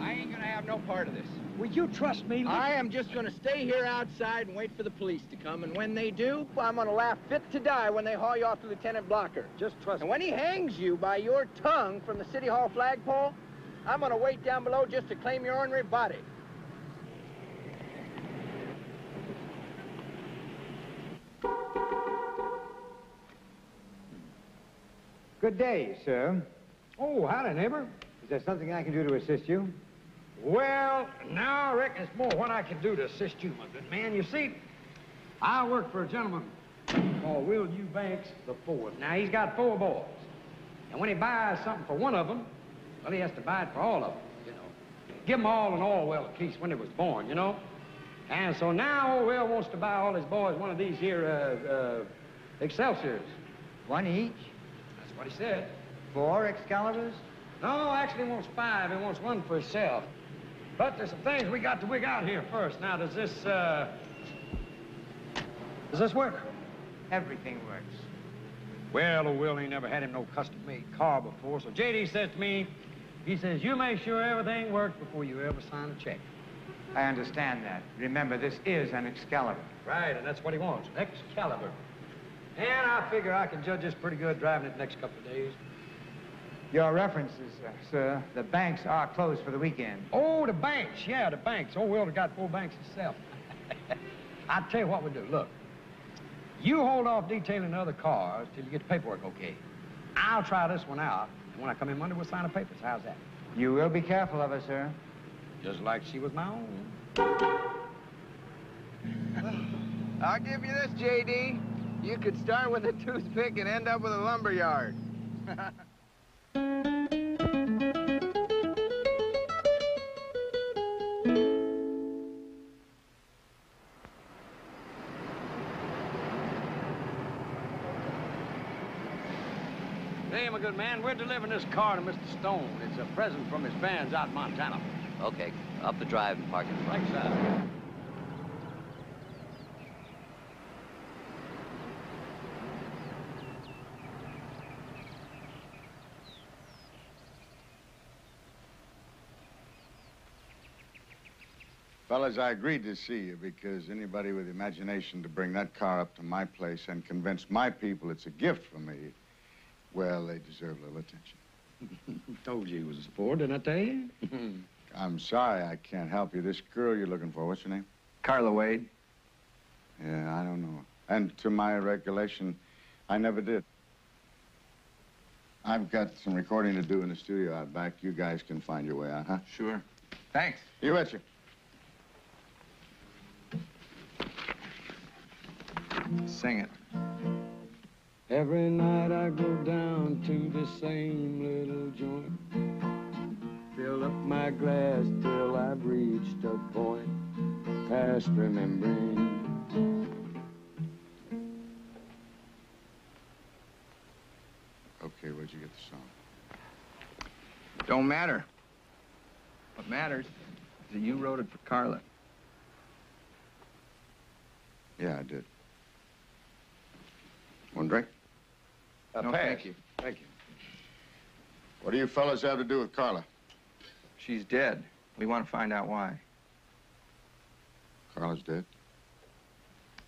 I ain't gonna have no part of this. Will you trust me? I am just gonna stay here outside and wait for the police to come, and when they do, I'm gonna laugh fit to die when they haul you off to Lieutenant Blocker. Just trust me. And when he hangs you by your tongue from the City Hall flagpole, I'm gonna wait down below just to claim your ornery body. Good day, sir. Oh, howdy, neighbor. Is there something I can do to assist you? Well, now I reckon it's more what I can do to assist you, my good man. You see, I work for a gentleman called Will Eubanks the Fourth. Now, he's got 4 boys. And when he buys something for one of them, well, he has to buy it for all of them, you know. Give them all an Orwell at least when they was born, you know. And so now old Will wants to buy all his boys one of these here, Excelsiors. One each? That's what he said. 4 Excaliburs? No, actually he wants 5. He wants one for himself. But there's some things we got to wig out here first. Now, does this work? Everything works. Well, old Will ain't never had him no custom-made car before, so J.D. says to me, he says, you make sure everything works before you ever sign a check. I understand that. Remember, this is an Excalibur. Right, and that's what he wants, an Excalibur. And I figure I can judge this pretty good driving it the next couple of days. Your references, sir. The banks are closed for the weekend. Oh, the banks. Yeah, the banks. Old Will's got 4 banks himself. I'll tell you what we do. Look, you hold off detailing the other cars till you get the paperwork okay. I'll try this one out, and when I come in Monday, we'll sign the papers. How's that? You will be careful of her, sir. Just like she was my own. I'll give you this, J.D. You could start with a toothpick and end up with a lumber yard. Hey, my good man, we're delivering this car to Mr. Stone. It's a present from his fans out in Montana. Okay, up the drive and park in front. Thanks, sir. Fellas, I agreed to see you because anybody with imagination to bring that car up to my place and convince my people it's a gift from me, well, they deserve a little attention. Told you he was a sport, didn't I tell you? I'm sorry I can't help you. This girl you're looking for, what's her name? Carla Wade. Yeah, I don't know. And to my recollection, I never did. I've got some recording to do in the studio out back. You guys can find your way out, huh? Sure. Thanks. You betcha. Sing it. Every night I go down to the same little joint. Fill up my glass till I've reached a point past remembering. Okay, where'd you get the song? Don't matter. What matters is that you wrote it for Carla. Yeah, I did. One drink? No, thank you. Thank you. What do you fellas have to do with Carla? She's dead. We want to find out why. Carla's dead?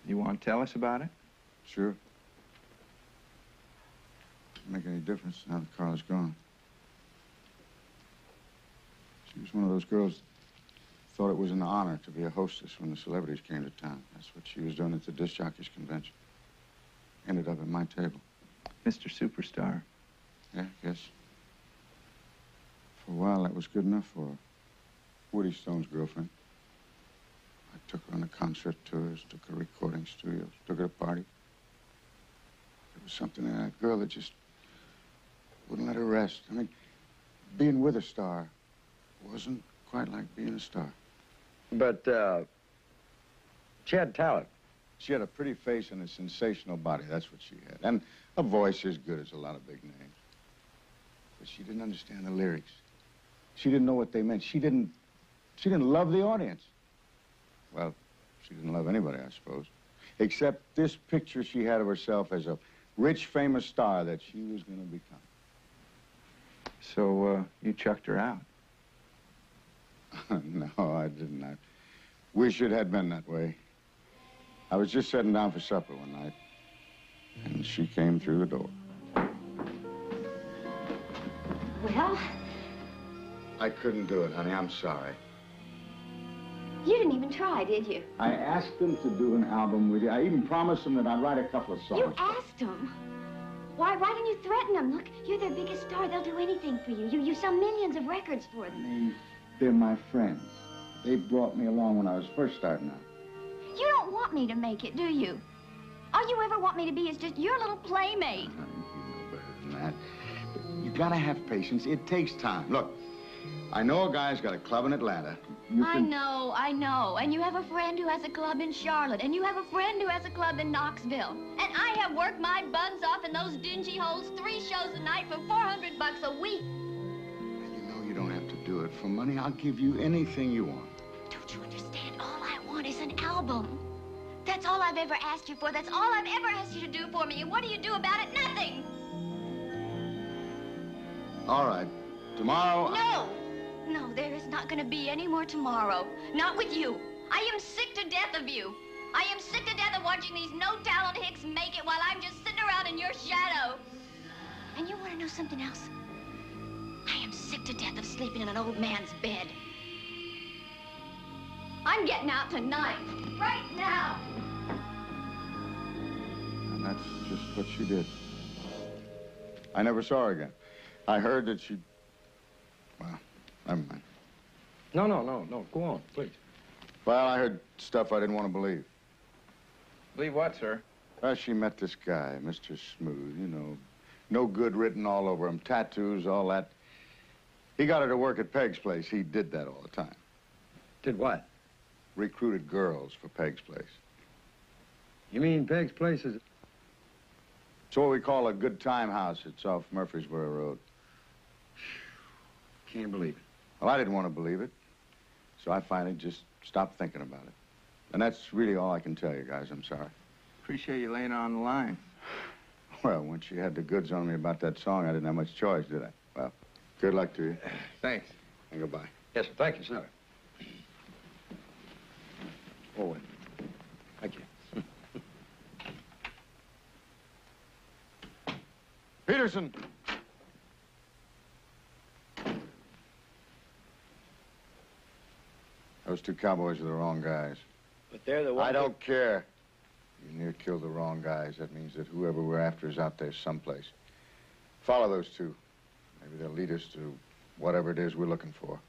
You want to tell us about it? Sure. Doesn't make any difference now that Carla's gone. She was one of those girls who thought it was an honor to be a hostess when the celebrities came to town. That's what she was doing at the disc jockeys convention. Ended up at my table. Mr. Superstar. Yeah, yes. For a while, that was good enough for her. Woody Stone's girlfriend. I took her on the concert tours, took her recording studios, took her to parties. There was something in that girl that just wouldn't let her rest. I mean, being with a star wasn't quite like being a star. But, she had talent. She had a pretty face and a sensational body. That's what she had. And a voice as good as a lot of big names. But she didn't understand the lyrics. She didn't know what they meant. She didn't She didn't love the audience. Well, she didn't love anybody, I suppose. Except this picture she had of herself as a rich, famous star that she was going to become. So, you chucked her out? No, I didn't. I wish it had been that way. I was just sitting down for supper one night, and she came through the door. Well? I couldn't do it, honey. I'm sorry. You didn't even try, did you? I asked them to do an album with you. I even promised them that I'd write a couple of songs. You asked them? Why didn't you threaten them? Look, you're their biggest star. They'll do anything for you. You sell millions of records for them. They're my friends. They brought me along when I was first starting out. You don't want me to make it, do you? All you ever want me to be is just your little playmate. You know better than that. But you gotta have patience. It takes time. Look, I know a guy's got a club in Atlanta. I know. And you have a friend who has a club in Charlotte, and you have a friend who has a club in Knoxville. And I have worked my buns off in those dingy holes 3 shows a night for $400 a week. You know you don't have to do it for money. I'll give you anything you want. Don't you understand? All I want is an album. That's all I've ever asked you for. That's all I've ever asked you to do for me. And what do you do about it? Nothing. All right. Tomorrow... No, there is not going to be any more tomorrow. Not with you. I am sick to death of you. I am sick to death of watching these no-talent hicks make it while I'm just sitting around in your shadow. And you want to know something else? I am sick to death of sleeping in an old man's bed. I'm getting out tonight. Right now. And that's just what she did. I never saw her again. I heard that she... Well, never mind. No. Go on, please. Well, I heard stuff I didn't want to believe. Believe what, sir? Well, she met this guy, Mr. Smooth, you know. No good written all over him. Tattoos, all that. He got her to work at Peg's place. He did that all the time. Did what? Recruited girls for Peg's place. You mean Peg's place is... It's what we call a good time house. It's off Murfreesboro Road. Can't believe it. Well, I didn't want to believe it, so I finally just stopped thinking about it. And that's really all I can tell you guys. I'm sorry. Appreciate you laying on the line. Well, once you had the goods on me about that song, I didn't have much choice, did I? Well, good luck to you. Thanks. And goodbye. Yes, sir. Thank you, sir. Oh, thank you. Peterson! Those 2 cowboys are the wrong guys. But they're the ones... I don't care. You near killed the wrong guys. That means that whoever we're after is out there someplace. Follow those 2. Maybe they'll lead us to whatever it is we're looking for.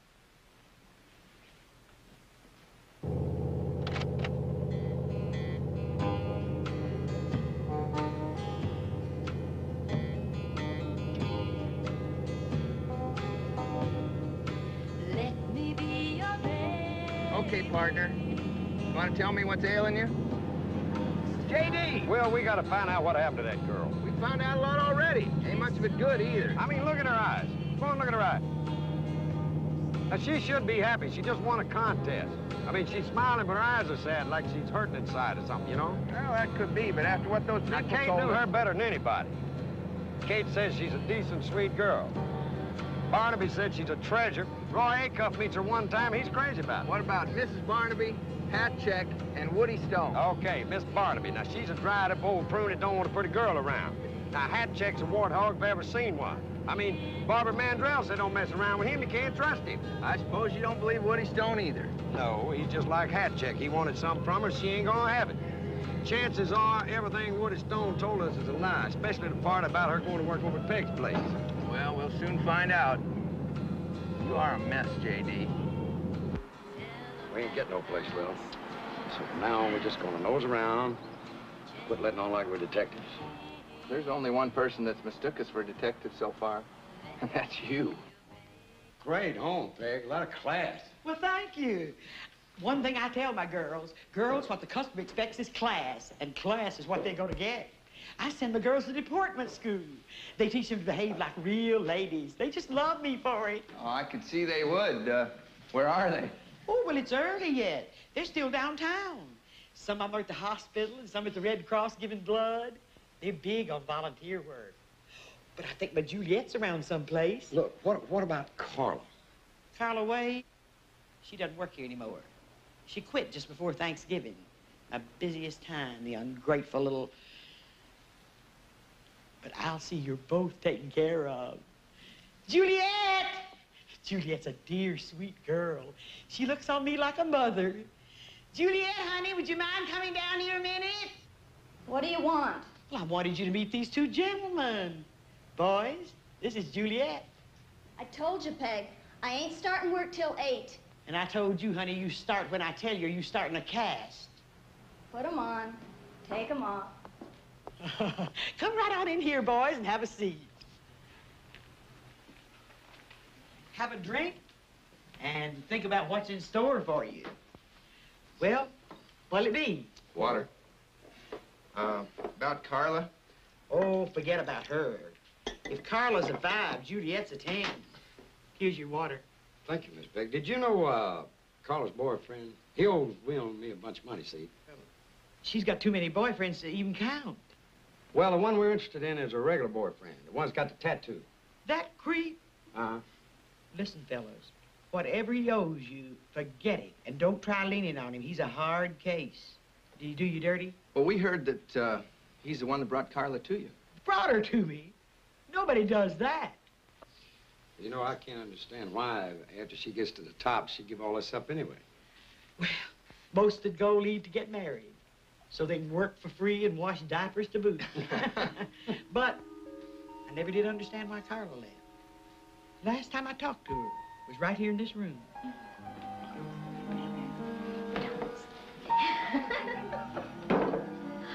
Okay, partner. You want to tell me what's ailing you? J.D. Well, we got to find out what happened to that girl. We found out a lot already. Ain't much of it good either. I mean, look at her eyes. Come on, look at her eyes. Now, she should be happy. She just won a contest. I mean, she's smiling, but her eyes are sad, like she's hurting inside or something, you know? Well, that could be, but after what those people I can't told do us... her better than anybody. Kate says she's a decent, sweet girl. Barnaby said she's a treasure. Roy Acuff meets her one time. He's crazy about it. What about Mrs. Barnaby, Hatcheck, and Woody Stone? Okay, Miss Barnaby. Now, she's a dried-up old prune that don't want a pretty girl around. Now, Hatcheck's a warthog if I've ever seen one. I mean, Barbara Mandrell said don't mess around with him. You can't trust him. I suppose you don't believe Woody Stone either. No, he's just like Hatcheck. He wanted something from her. She ain't gonna have it. Chances are everything Woody Stone told us is a lie, especially the part about her going to work over at Peg's place. Well, we'll soon find out. You are a mess, J.D. We ain't getting no place, Will. So from now on, we're just gonna nose around, quit letting on like we're detectives. There's only one person that's mistook us for detectives so far, and that's you. Great home, Peg. A lot of class. Well, thank you. One thing I tell my girls, what the customer expects is class, and class is what they're gonna get. I send the girls to deportment school. They teach them to behave like real ladies. They just love me for it. Oh, I could see they would. Where are they? Oh, well, it's early yet. They're still downtown. Some of them are at the hospital and some at the Red Cross giving blood. They're big on volunteer work. But I think my Juliet's around someplace. Look, what about Carla? Carla Wade? She doesn't work here anymore. She quit just before Thanksgiving. My busiest time, the ungrateful little... But I'll see you're both taken care of. Juliet! Juliet's a dear, sweet girl. She looks on me like a mother. Juliet, honey, would you mind coming down here a minute? What do you want? Well, I wanted you to meet these two gentlemen. Boys, this is Juliet. I told you, Peg, I ain't starting work till 8. And I told you, honey, you start when I tell you, you start in a cast. Put 'em on. Take 'em off. Come right on in here, boys, and have a seat. Have a drink and think about what's in store for you. Well, what'll it be? Water. About Carla? Oh, forget about her. If Carla's a 5, Juliet's a 10. Here's your water. Thank you, Miss Beck. Did you know Carla's boyfriend? He owes me a bunch of money, see? She's got too many boyfriends to even count. Well, the one we're interested in is a regular boyfriend. The one's got the tattoo. That creep? Uh-huh. Listen, fellas, whatever he owes you, forget it. And don't try leaning on him. He's a hard case. Did he do you dirty? Well, we heard that he's the one that brought Carla to you. Brought her to me? Nobody does that. You know, I can't understand why, after she gets to the top, she'd give all this up anyway. Well, most that go leave to get married, so they can work for free and wash diapers to boot. But I never did understand why Carla left. Last time I talked to her was right here in this room.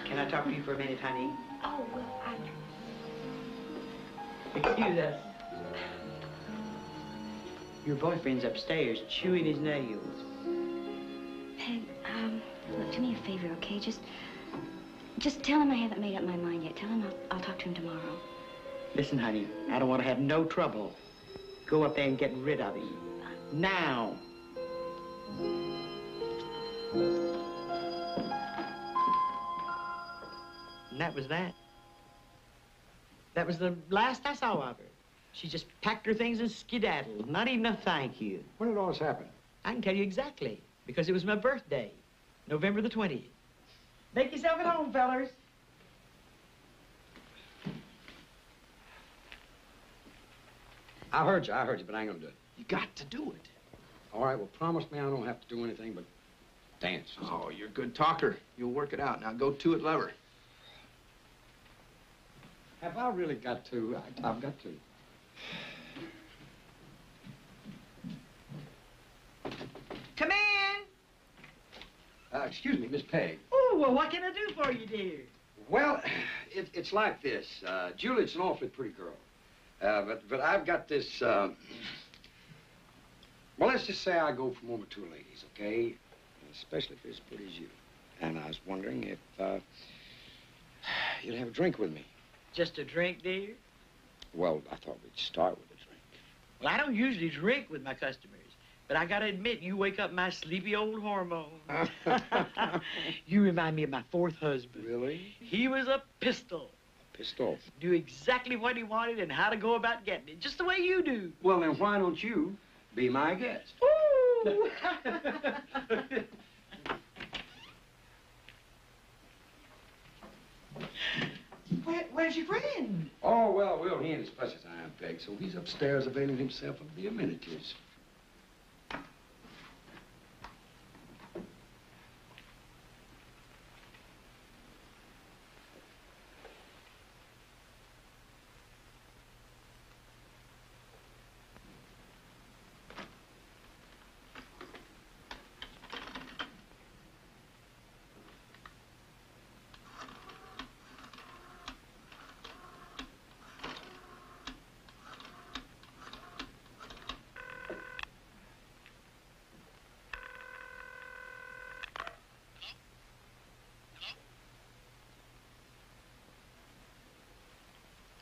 Can I talk to you for a minute, honey? Oh, well, Excuse us. Your boyfriend's upstairs chewing his nails. Peg, look, do me a favor, okay? Just tell him I haven't made up my mind yet. Tell him I'll talk to him tomorrow. Listen, honey, I don't want to have no trouble. Go up there and get rid of him. Now. And that was that. That was the last I saw of her. She just packed her things and skedaddled. Not even a thank you. When did all this happen? I can tell you exactly, because it was my birthday, November the 20th. Make yourself at home, fellers. I heard you, but I ain't gonna do it. You got to do it. All right, well, promise me I don't have to do anything but dance. Oh, you're a good talker. You'll work it out. Now go to it, lover. Have I really got to? I've got to. Come in. Excuse me, Miss Peg. Oh, well, what can I do for you, dear? Well, it's like this. Juliet's an awfully pretty girl. But I've got this, well, let's just say I go from one or two ladies, okay? Especially if it's as pretty as you. And I was wondering if, you'd have a drink with me. Just a drink, dear? Well, I thought we'd start with a drink. Well, I don't usually drink with my customers, but I gotta admit, you wake up my sleepy old hormones. You remind me of my 4th husband. Really? He was a pistol. Pistol? Knew exactly what he wanted and how to go about getting it, just the way you do. Well, then why don't you be my guest? Ooh! Where's your friend? Oh, well, he ain't as fresh as I am, Peg, so he's upstairs availing himself of the amenities.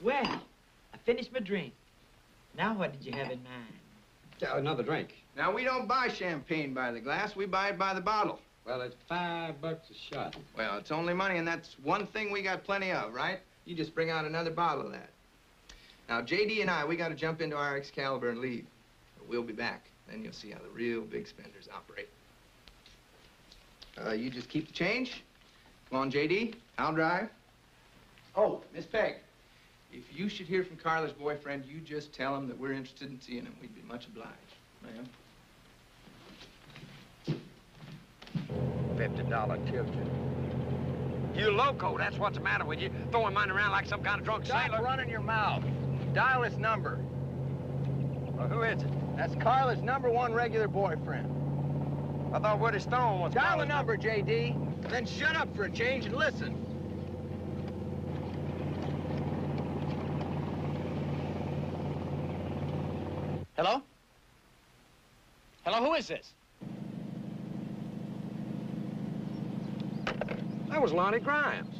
Well, I finished my drink. Now what did you have in mind? Another drink. Now, we don't buy champagne by the glass. We buy it by the bottle. Well, it's $5 a shot. Well, it's only money, and that's one thing we got plenty of, right? You just bring out another bottle of that. Now, J.D. and I, we got to jump into our Excalibur and leave. But we'll be back. Then you'll see how the real big spenders operate. You just keep the change. Come on, J.D. I'll drive. Oh, Miss Peg, if you should hear from Carla's boyfriend, you just tell him that we're interested in seeing him. We'd be much obliged, ma'am. $50 tilt. You loco, that's what's the matter with you. Throwing money around like some kind of drunk sailor. Stop running your mouth. Dial this number. Well, who is it? That's Carla's #1 regular boyfriend. I thought Woody Stone was... Dial the number, J.D. Then shut up for a change and listen. Hello? Hello, who is this? That was Lonnie Grimes.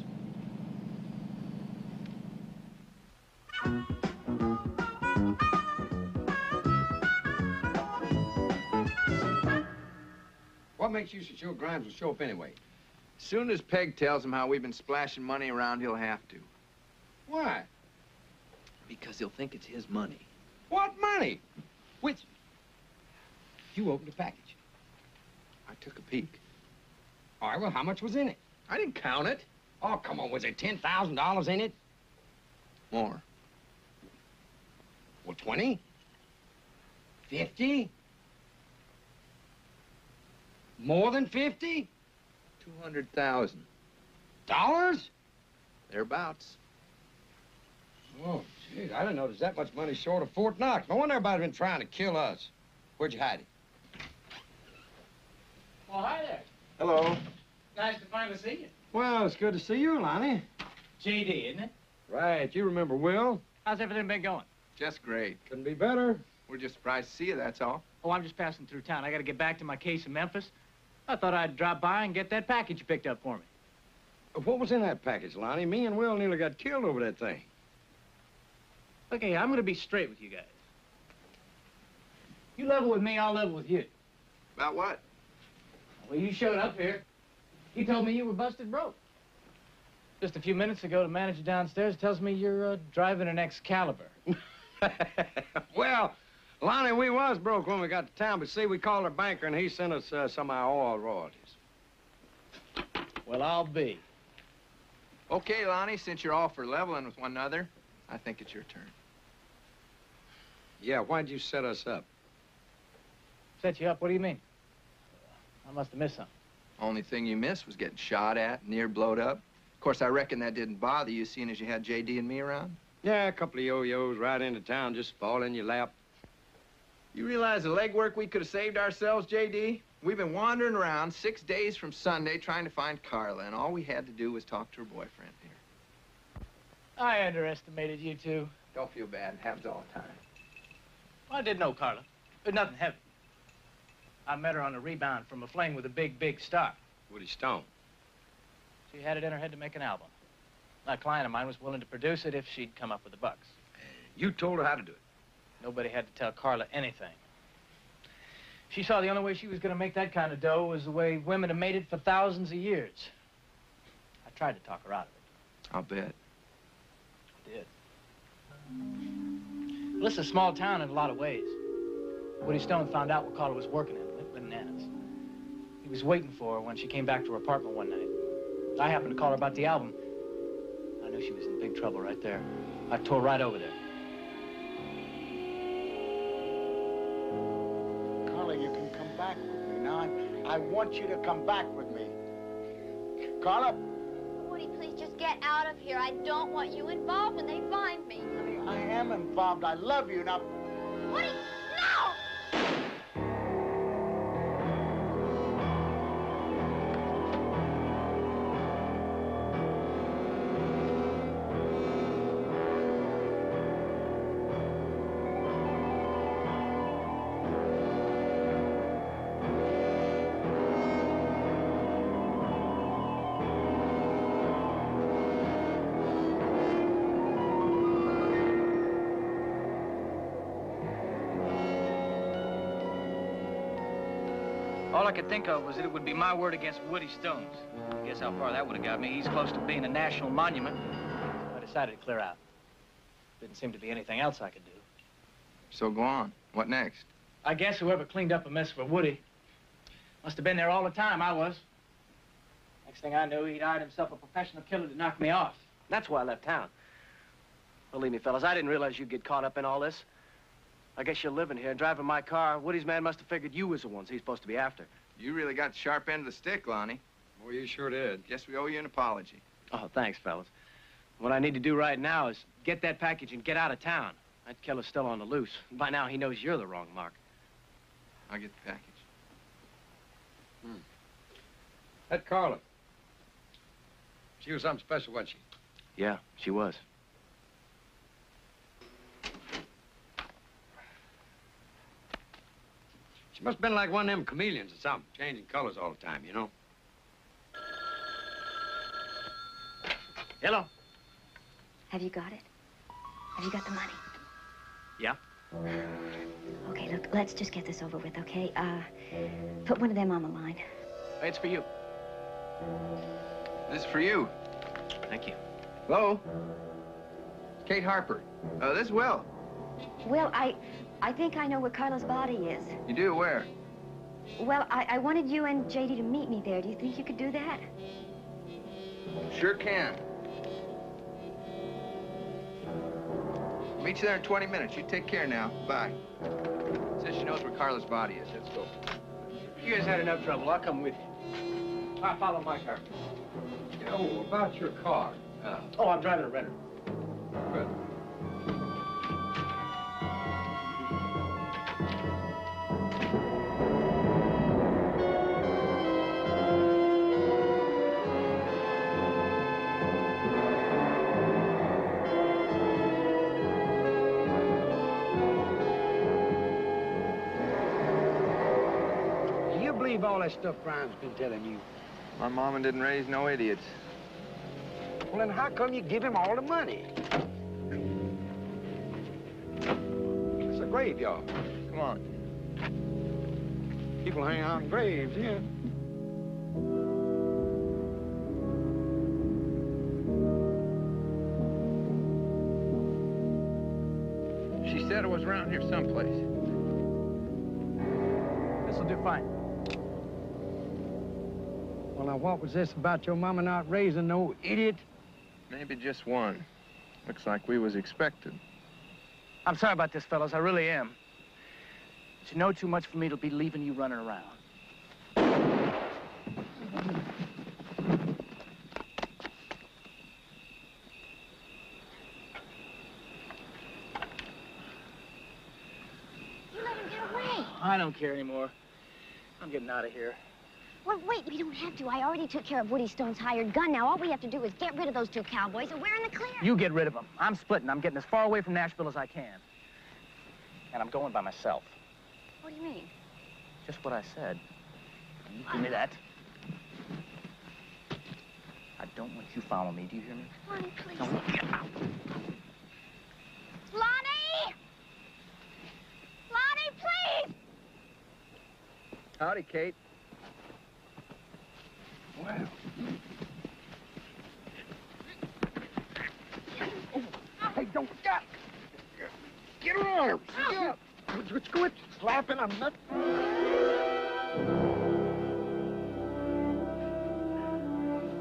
What makes you so sure Grimes will show up anyway? As soon as Peg tells him how we've been splashing money around, he'll have to. Why? Because he'll think it's his money. What money? Which? You opened a package. I took a peek. All right, well, how much was in it? I didn't count it. Oh, come on, was there $10,000 in it? More. Well, 20? 50? More than 50? 200,000. Dollars? Thereabouts. Oh, gee, I didn't know there's that much money short of Fort Knox. No wonder everybody's been trying to kill us. Where'd you hide it? Well, hi there. Hello. Nice to finally see you. Well, it's good to see you, Lonnie. J.D., isn't it? Right, you remember Will? How's everything been going? Just great. Couldn't be better. We're just surprised to see you, that's all. Oh, I'm just passing through town. I got to get back to my case in Memphis. I thought I'd drop by and get that package you picked up for me. What was in that package, Lonnie? Me and Will nearly got killed over that thing. Okay, I'm going to be straight with you guys. You level with me, I'll level with you. About what? Well, you showed up here. He told me you were busted broke. Just a few minutes ago, the manager downstairs tells me you're driving an Excalibur. Well, Lonnie, we was broke when we got to town, but see, we called our banker and he sent us some of our oil royalties. Well, I'll be. Okay, Lonnie, since you're all for leveling with one another, I think it's your turn. Yeah, why'd you set us up? Set you up? What do you mean? I must have missed something. Only thing you missed was getting shot at, near blowed up. Of course, I reckon that didn't bother you, seeing as you had J.D. and me around. Yeah, a couple of yo-yos right into town, just fall in your lap. You realize the legwork we could have saved ourselves, J.D.? We've been wandering around 6 days from Sunday trying to find Carla, and all we had to do was talk to her boyfriend here. I underestimated you two. Don't feel bad. It happens all the time. Well, I did know Carla, but nothing heavy. I met her on a rebound from a fling with a big, big star. Woody Stone. She had it in her head to make an album. A client of mine was willing to produce it if she'd come up with the bucks. You told her how to do it. Nobody had to tell Carla anything. She saw the only way she was going to make that kind of dough was the way women have made it for thousands of years. I tried to talk her out of it. I'll bet. I did. Well, it's a small town in a lot of ways. Woody Stone found out what Carla was working in. Went bananas. He was waiting for her when she came back to her apartment one night. I happened to call her about the album. I knew she was in big trouble right there. I tore right over there. Carla, you can come back with me. Now, I want you to come back with me. Carla? Woody, please just get out of here. I don't want you involved when they find me. Honey, I am involved. I love you. Now... Woody, no! All I could think of was that it would be my word against Woody Stone's. Guess how far that would have got me. He's close to being a national monument. I decided to clear out. Didn't seem to be anything else I could do. So go on. What next? I guess whoever cleaned up a mess for Woody must have been there all the time. I was. Next thing I knew, he'd hired himself a professional killer to knock me off. That's why I left town. Believe me, fellas, I didn't realize you'd get caught up in all this. I guess you're living here and driving my car. Woody's man must have figured you was the ones he's supposed to be after. You really got the sharp end of the stick, Lonnie. Well, you sure did. Guess we owe you an apology. Oh, thanks, fellas. What I need to do right now is get that package and get out of town. That killer's still on the loose. By now, he knows you're the wrong mark. I'll get the package. That Carla. She was something special, wasn't she? Yeah, she was. She must have been like one of them chameleons or something, changing colors all the time, you know? Hello? Have you got it? Have you got the money? Yeah? Okay, look, let's just get this over with, okay? Put one of them on the line. It's for you. This is for you. Thank you. Hello? Kate Harper. This is Will. Well, I think I know where Carla's body is. You do? Where? Well, I wanted you and JD to meet me there. Do you think you could do that? Sure can. Meet you there in 20 minutes. You take care now. Bye. Says she knows where Carla's body is. Let's go. You guys had enough trouble. I'll come with you. I'll follow my car. Oh, about your car. Oh, I'm driving a Renner. Good. Do you believe all that stuff Brian's been telling you? My mama didn't raise no idiots. Well, then how come you give him all the money? It's a graveyard. Come on. People hang out in graves, yeah. She said it was around here someplace. This'll do fine. Well, now, what was this about your mama not raising no idiot? Maybe just one. Looks like we was expected. I'm sorry about this, fellas. I really am. But you know too much for me to be leaving you running around. You let him get away. I don't care anymore. I'm getting out of here. Well, wait, we don't have to. I already took care of Woody Stone's hired gun. Now, all we have to do is get rid of those two cowboys, and we're in the clear. You get rid of them. I'm splitting. I'm getting as far away from Nashville as I can. And I'm going by myself. What do you mean? Just what I said. You give me that. I don't want you following me. Do you hear me? Lonnie, please. No. Lonnie! Lonnie, please! Howdy, Kate. Well. Hey, don't get. Get her arms. Get. Let's quit slapping. I'm not.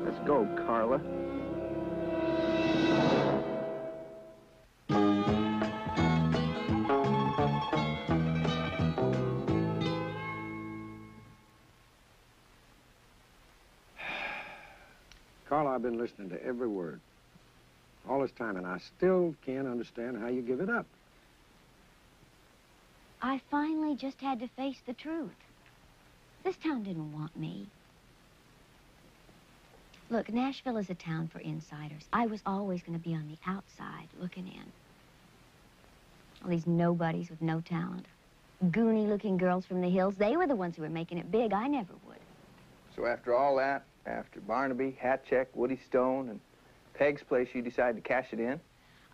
Let's go, Carla. Carla, I've been listening to every word all this time, and I still can't understand how you give it up. I finally just had to face the truth. This town didn't want me. Look, Nashville is a town for insiders. I was always going to be on the outside looking in. All these nobodies with no talent. Goony-looking girls from the hills, they were the ones who were making it big. I never would. So after all that, after Barnaby, Hatcheck, Woody Stone, and Peg's place, you decided to cash it in?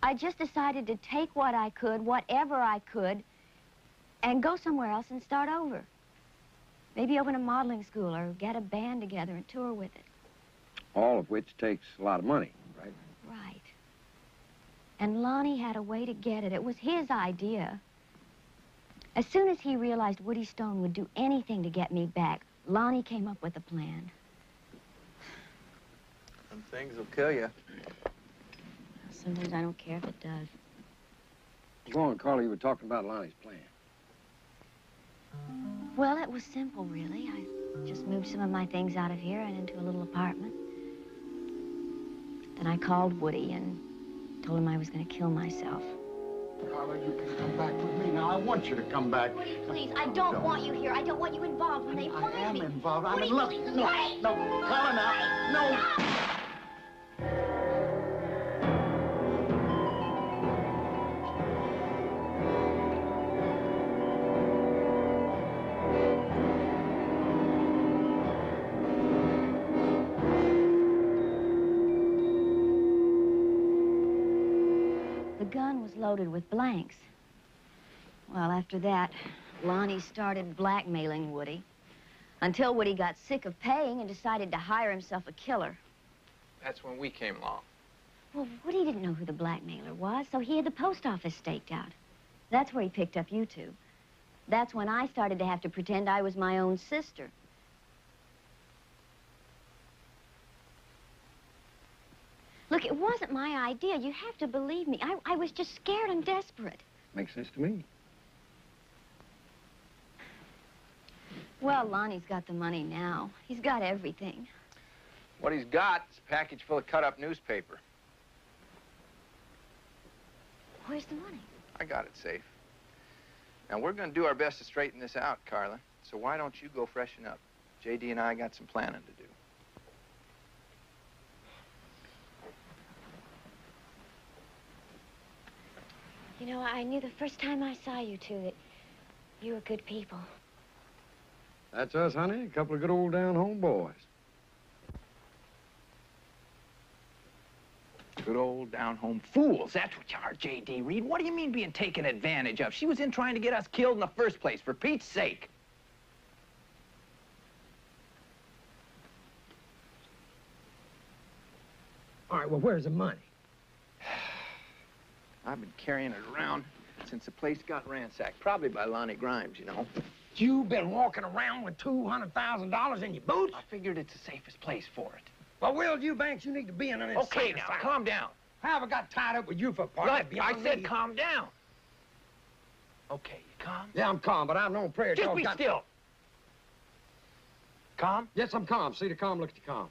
I just decided to take what I could, whatever I could, and go somewhere else and start over. Maybe open a modeling school or get a band together and tour with it. All of which takes a lot of money, right? Right. And Lonnie had a way to get it. It was his idea. As soon as he realized Woody Stone would do anything to get me back, Lonnie came up with a plan. Some things will kill you. Sometimes I don't care if it does. Go on, Carla, you were talking about Lonnie's plan. Well, it was simple, really. I just moved some of my things out of here and into a little apartment. Then I called Woody and told him I was going to kill myself. Carla, you can come back with me. Now, I want you to come back. Woody, please, I don't want you here. I don't want you involved when they find me. I am involved. I'm Woody, in love. please, No, wait. no, Carla, now. No. The gun was loaded with blanks. Well, after that, Lonnie started blackmailing Woody until Woody got sick of paying and decided to hire himself a killer. That's when we came along. Well, Woody didn't know who the blackmailer was, so he had the post office staked out. That's where he picked up you two. That's when I started to have to pretend I was my own sister. Look, it wasn't my idea. You have to believe me. I was just scared and desperate. Makes sense to me. Well, Lonnie's got the money now. He's got everything. What he's got is a package full of cut-up newspaper. Where's the money? I got it safe. Now, we're going to do our best to straighten this out, Carla. So why don't you go freshen up? J.D. and I got some planning to do. You know, I knew the first time I saw you two that you were good people. That's us, honey. A couple of good old down-home boys. Good old down-home fools. That's what you are, J.D. Reed. What do you mean being taken advantage of? She was in trying to get us killed in the first place, for Pete's sake. All right, well, where's the money? I've been carrying it around since the place got ransacked. Probably by Lonnie Grimes, you know. You've been walking around with $200,000 in your boots? I figured it's the safest place for it. Well, Will Eubanks, you need to be in an Okay, insane now, asylum. calm down. How have I got tied up with you for a part? Look, I said calm down. Okay, you calm? Yeah, I'm calm, but I've known prayer Just dogs be got... still. Calm? Yes, I'm calm. See the calm, look at the calm.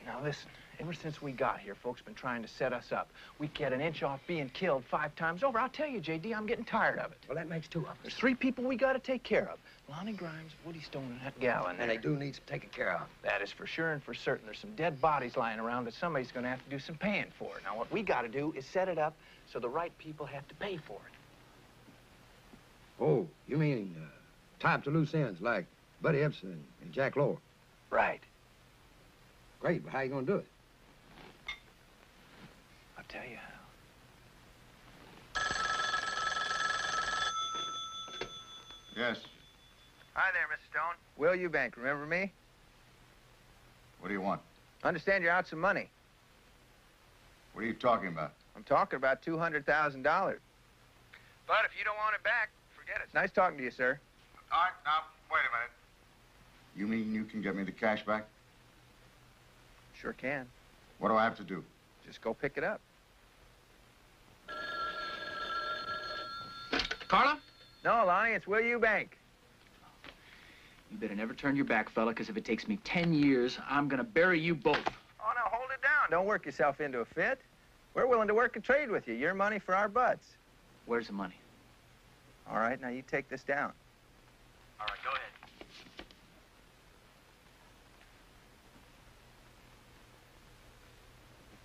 Now, listen. Ever since we got here, folks been trying to set us up. We get an inch off being killed 5 times over. I'll tell you, J.D., I'm getting tired of it. Well, that makes 2 of us. There's 3 people we got to take care of. Lonnie Grimes, Woody Stone, and that gal in there. And they do need some taking care of. That is for sure and for certain. There's some dead bodies lying around that somebody's going to have to do some paying for. Now, what we got to do is set it up so the right people have to pay for it. Oh, you mean tie up to loose ends like Buddy Epson and Jack Lohr? Right. Great, but how you going to do it? I'll tell you how. Yes. Hi there, Mr. Stone. Will Eubank, remember me? What do you want? Understand you're out some money. What are you talking about? I'm talking about $200,000. But if you don't want it back, forget it. It's nice talking to you, sir. All right, now, wait a minute. You mean you can get me the cash back? Sure can. What do I have to do? Just go pick it up. Carla? No, Lonnie, it's Will Eubank. You better never turn your back, fella, because if it takes me 10 years, I'm gonna bury you both. Oh, now, hold it down. Don't work yourself into a fit. We're willing to work and trade with you. Your money for our butts. Where's the money? All right, now you take this down. All right, go ahead.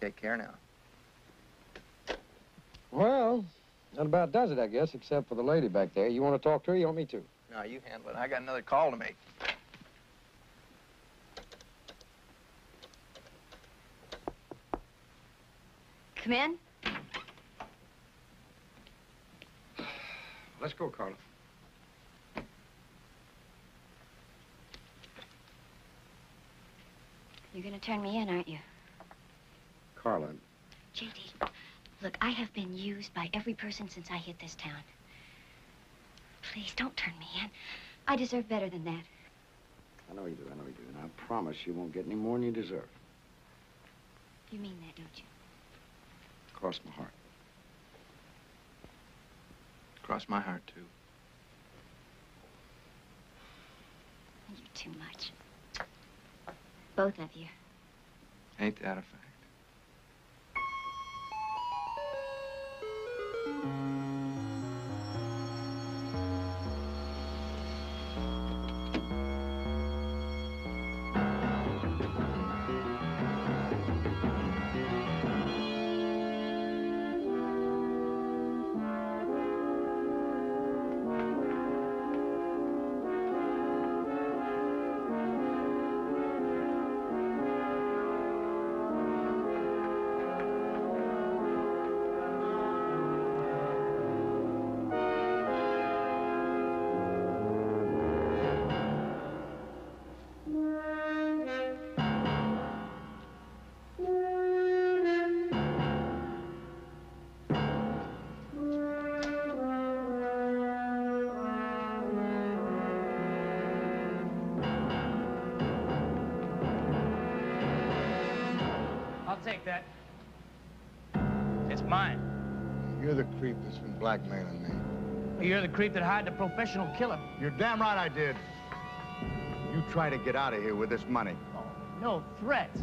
Take care now. Well, that about does it, I guess, except for the lady back there. You want to talk to her? You want me to? No, you handle it. I got another call to make. Come in. Let's go, Carla. You're gonna turn me in, aren't you? Carla. J.D., look, I have been used by every person since I hit this town. Please, don't turn me in. I deserve better than that. I know you do, and I promise you won't get any more than you deserve. You mean that, don't you? Cross my heart. Cross my heart, too. You're too much. Both of you. Ain't that a fact? Take that. It's mine. You're the creep that's been blackmailing me. You're the creep that hired the professional killer. You're damn right I did. You try to get out of here with this money. Oh, no threats.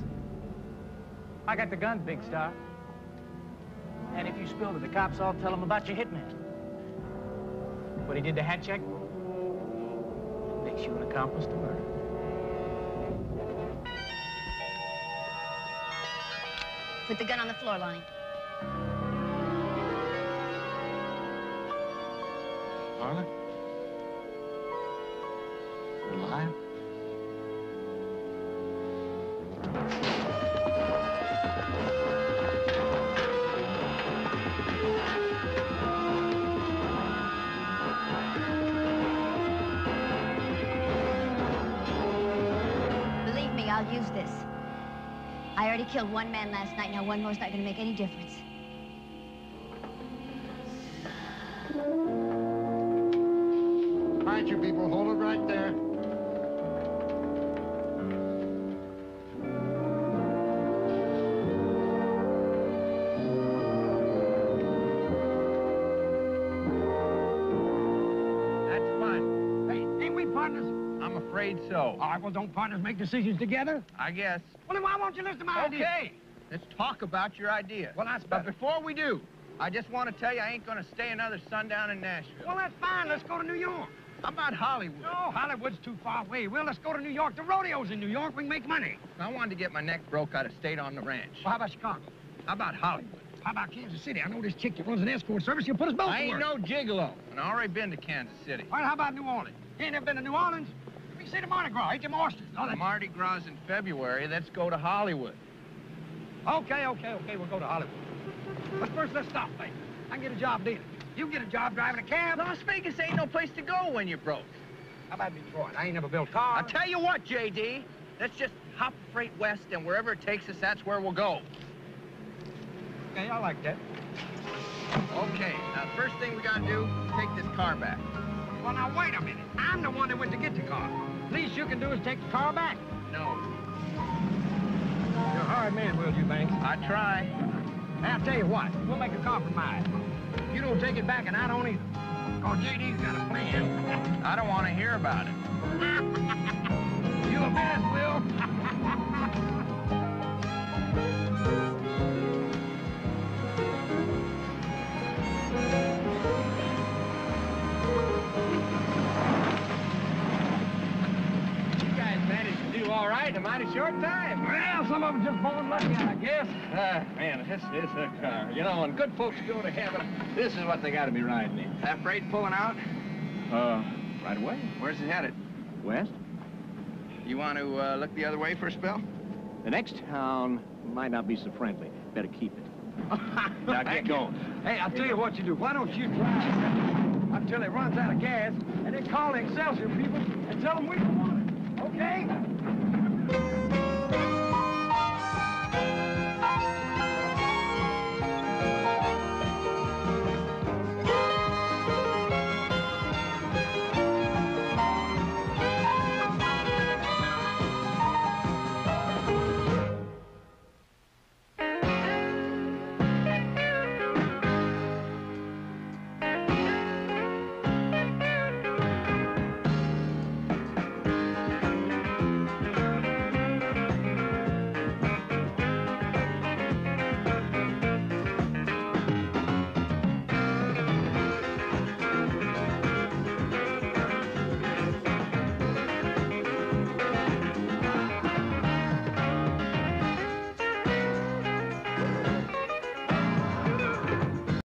I got the gun, Big Star. And if you spill to the cops, I'll tell them about your hitman. What he did to hat check makes you an accomplice to murder. Put the gun on the floor, Lonnie. Carla? You're alive? Believe me, I'll use this. I already killed one man last night. Now one more's not going to make any difference. All right, you people, hold it right there. That's fine. Hey, ain't we partners? I'm afraid so. All right, well, don't partners make decisions together? I guess. Well, then why won't you listen to my idea? Okay, let's talk about your idea. Well, that's But better. before we do, I just want to tell you I ain't going to stay another sundown in Nashville. Well, that's fine. Let's go to New York. How about Hollywood? No, Hollywood's too far away. Well, let's go to New York. The rodeo's in New York. We can make money. I wanted to get my neck broke out of state on the ranch. Well, how about Chicago? How about Hollywood? How about Kansas City? I know this chick that runs an escort service. She'll put us both I to ain't work. no gigolo, and I already been to Kansas City. All right, how about New Orleans? You ain't never been to New Orleans? We can see the Mardi Gras. Eat them oysters. Oh, Mardi Gras in February. Let's go to Hollywood. Okay. We'll go to Hollywood. But first, let's stop things. I can get a job dealing. You can get a job driving a cab. Las Vegas ain't no place to go when you're broke. How about Detroit? I ain't never built cars. I'll tell you what, J.D. Let's just hop freight west, and wherever it takes us, that's where we'll go. Okay, I like that. Okay, now the first thing we gotta do is take this car back. Well, now, wait a minute. I'm the one that went to get the car. Least you can do is take the car back. No. You're a hard man, Will, you, Banks? I try. Hey, I'll tell you what. We'll make a compromise. You don't take it back, and I don't either. Because J.D.'s got a plan. I don't want to hear about it. You a mess, Will. You guys managed to do all right in a mighty short time. Well, some of them just born lucky, I guess. Man, this is a car. You know, when good folks go to heaven, this is what they got to be riding in. That freight pulling out? Right away. Where's it headed? West. You want to look the other way for a spell? The next town might not be so friendly. Better keep it. Now get going. Hey, I'll tell you what you do. Why don't you drive until it runs out of gas, and then call the Excelsior people and tell them we don't want it, okay?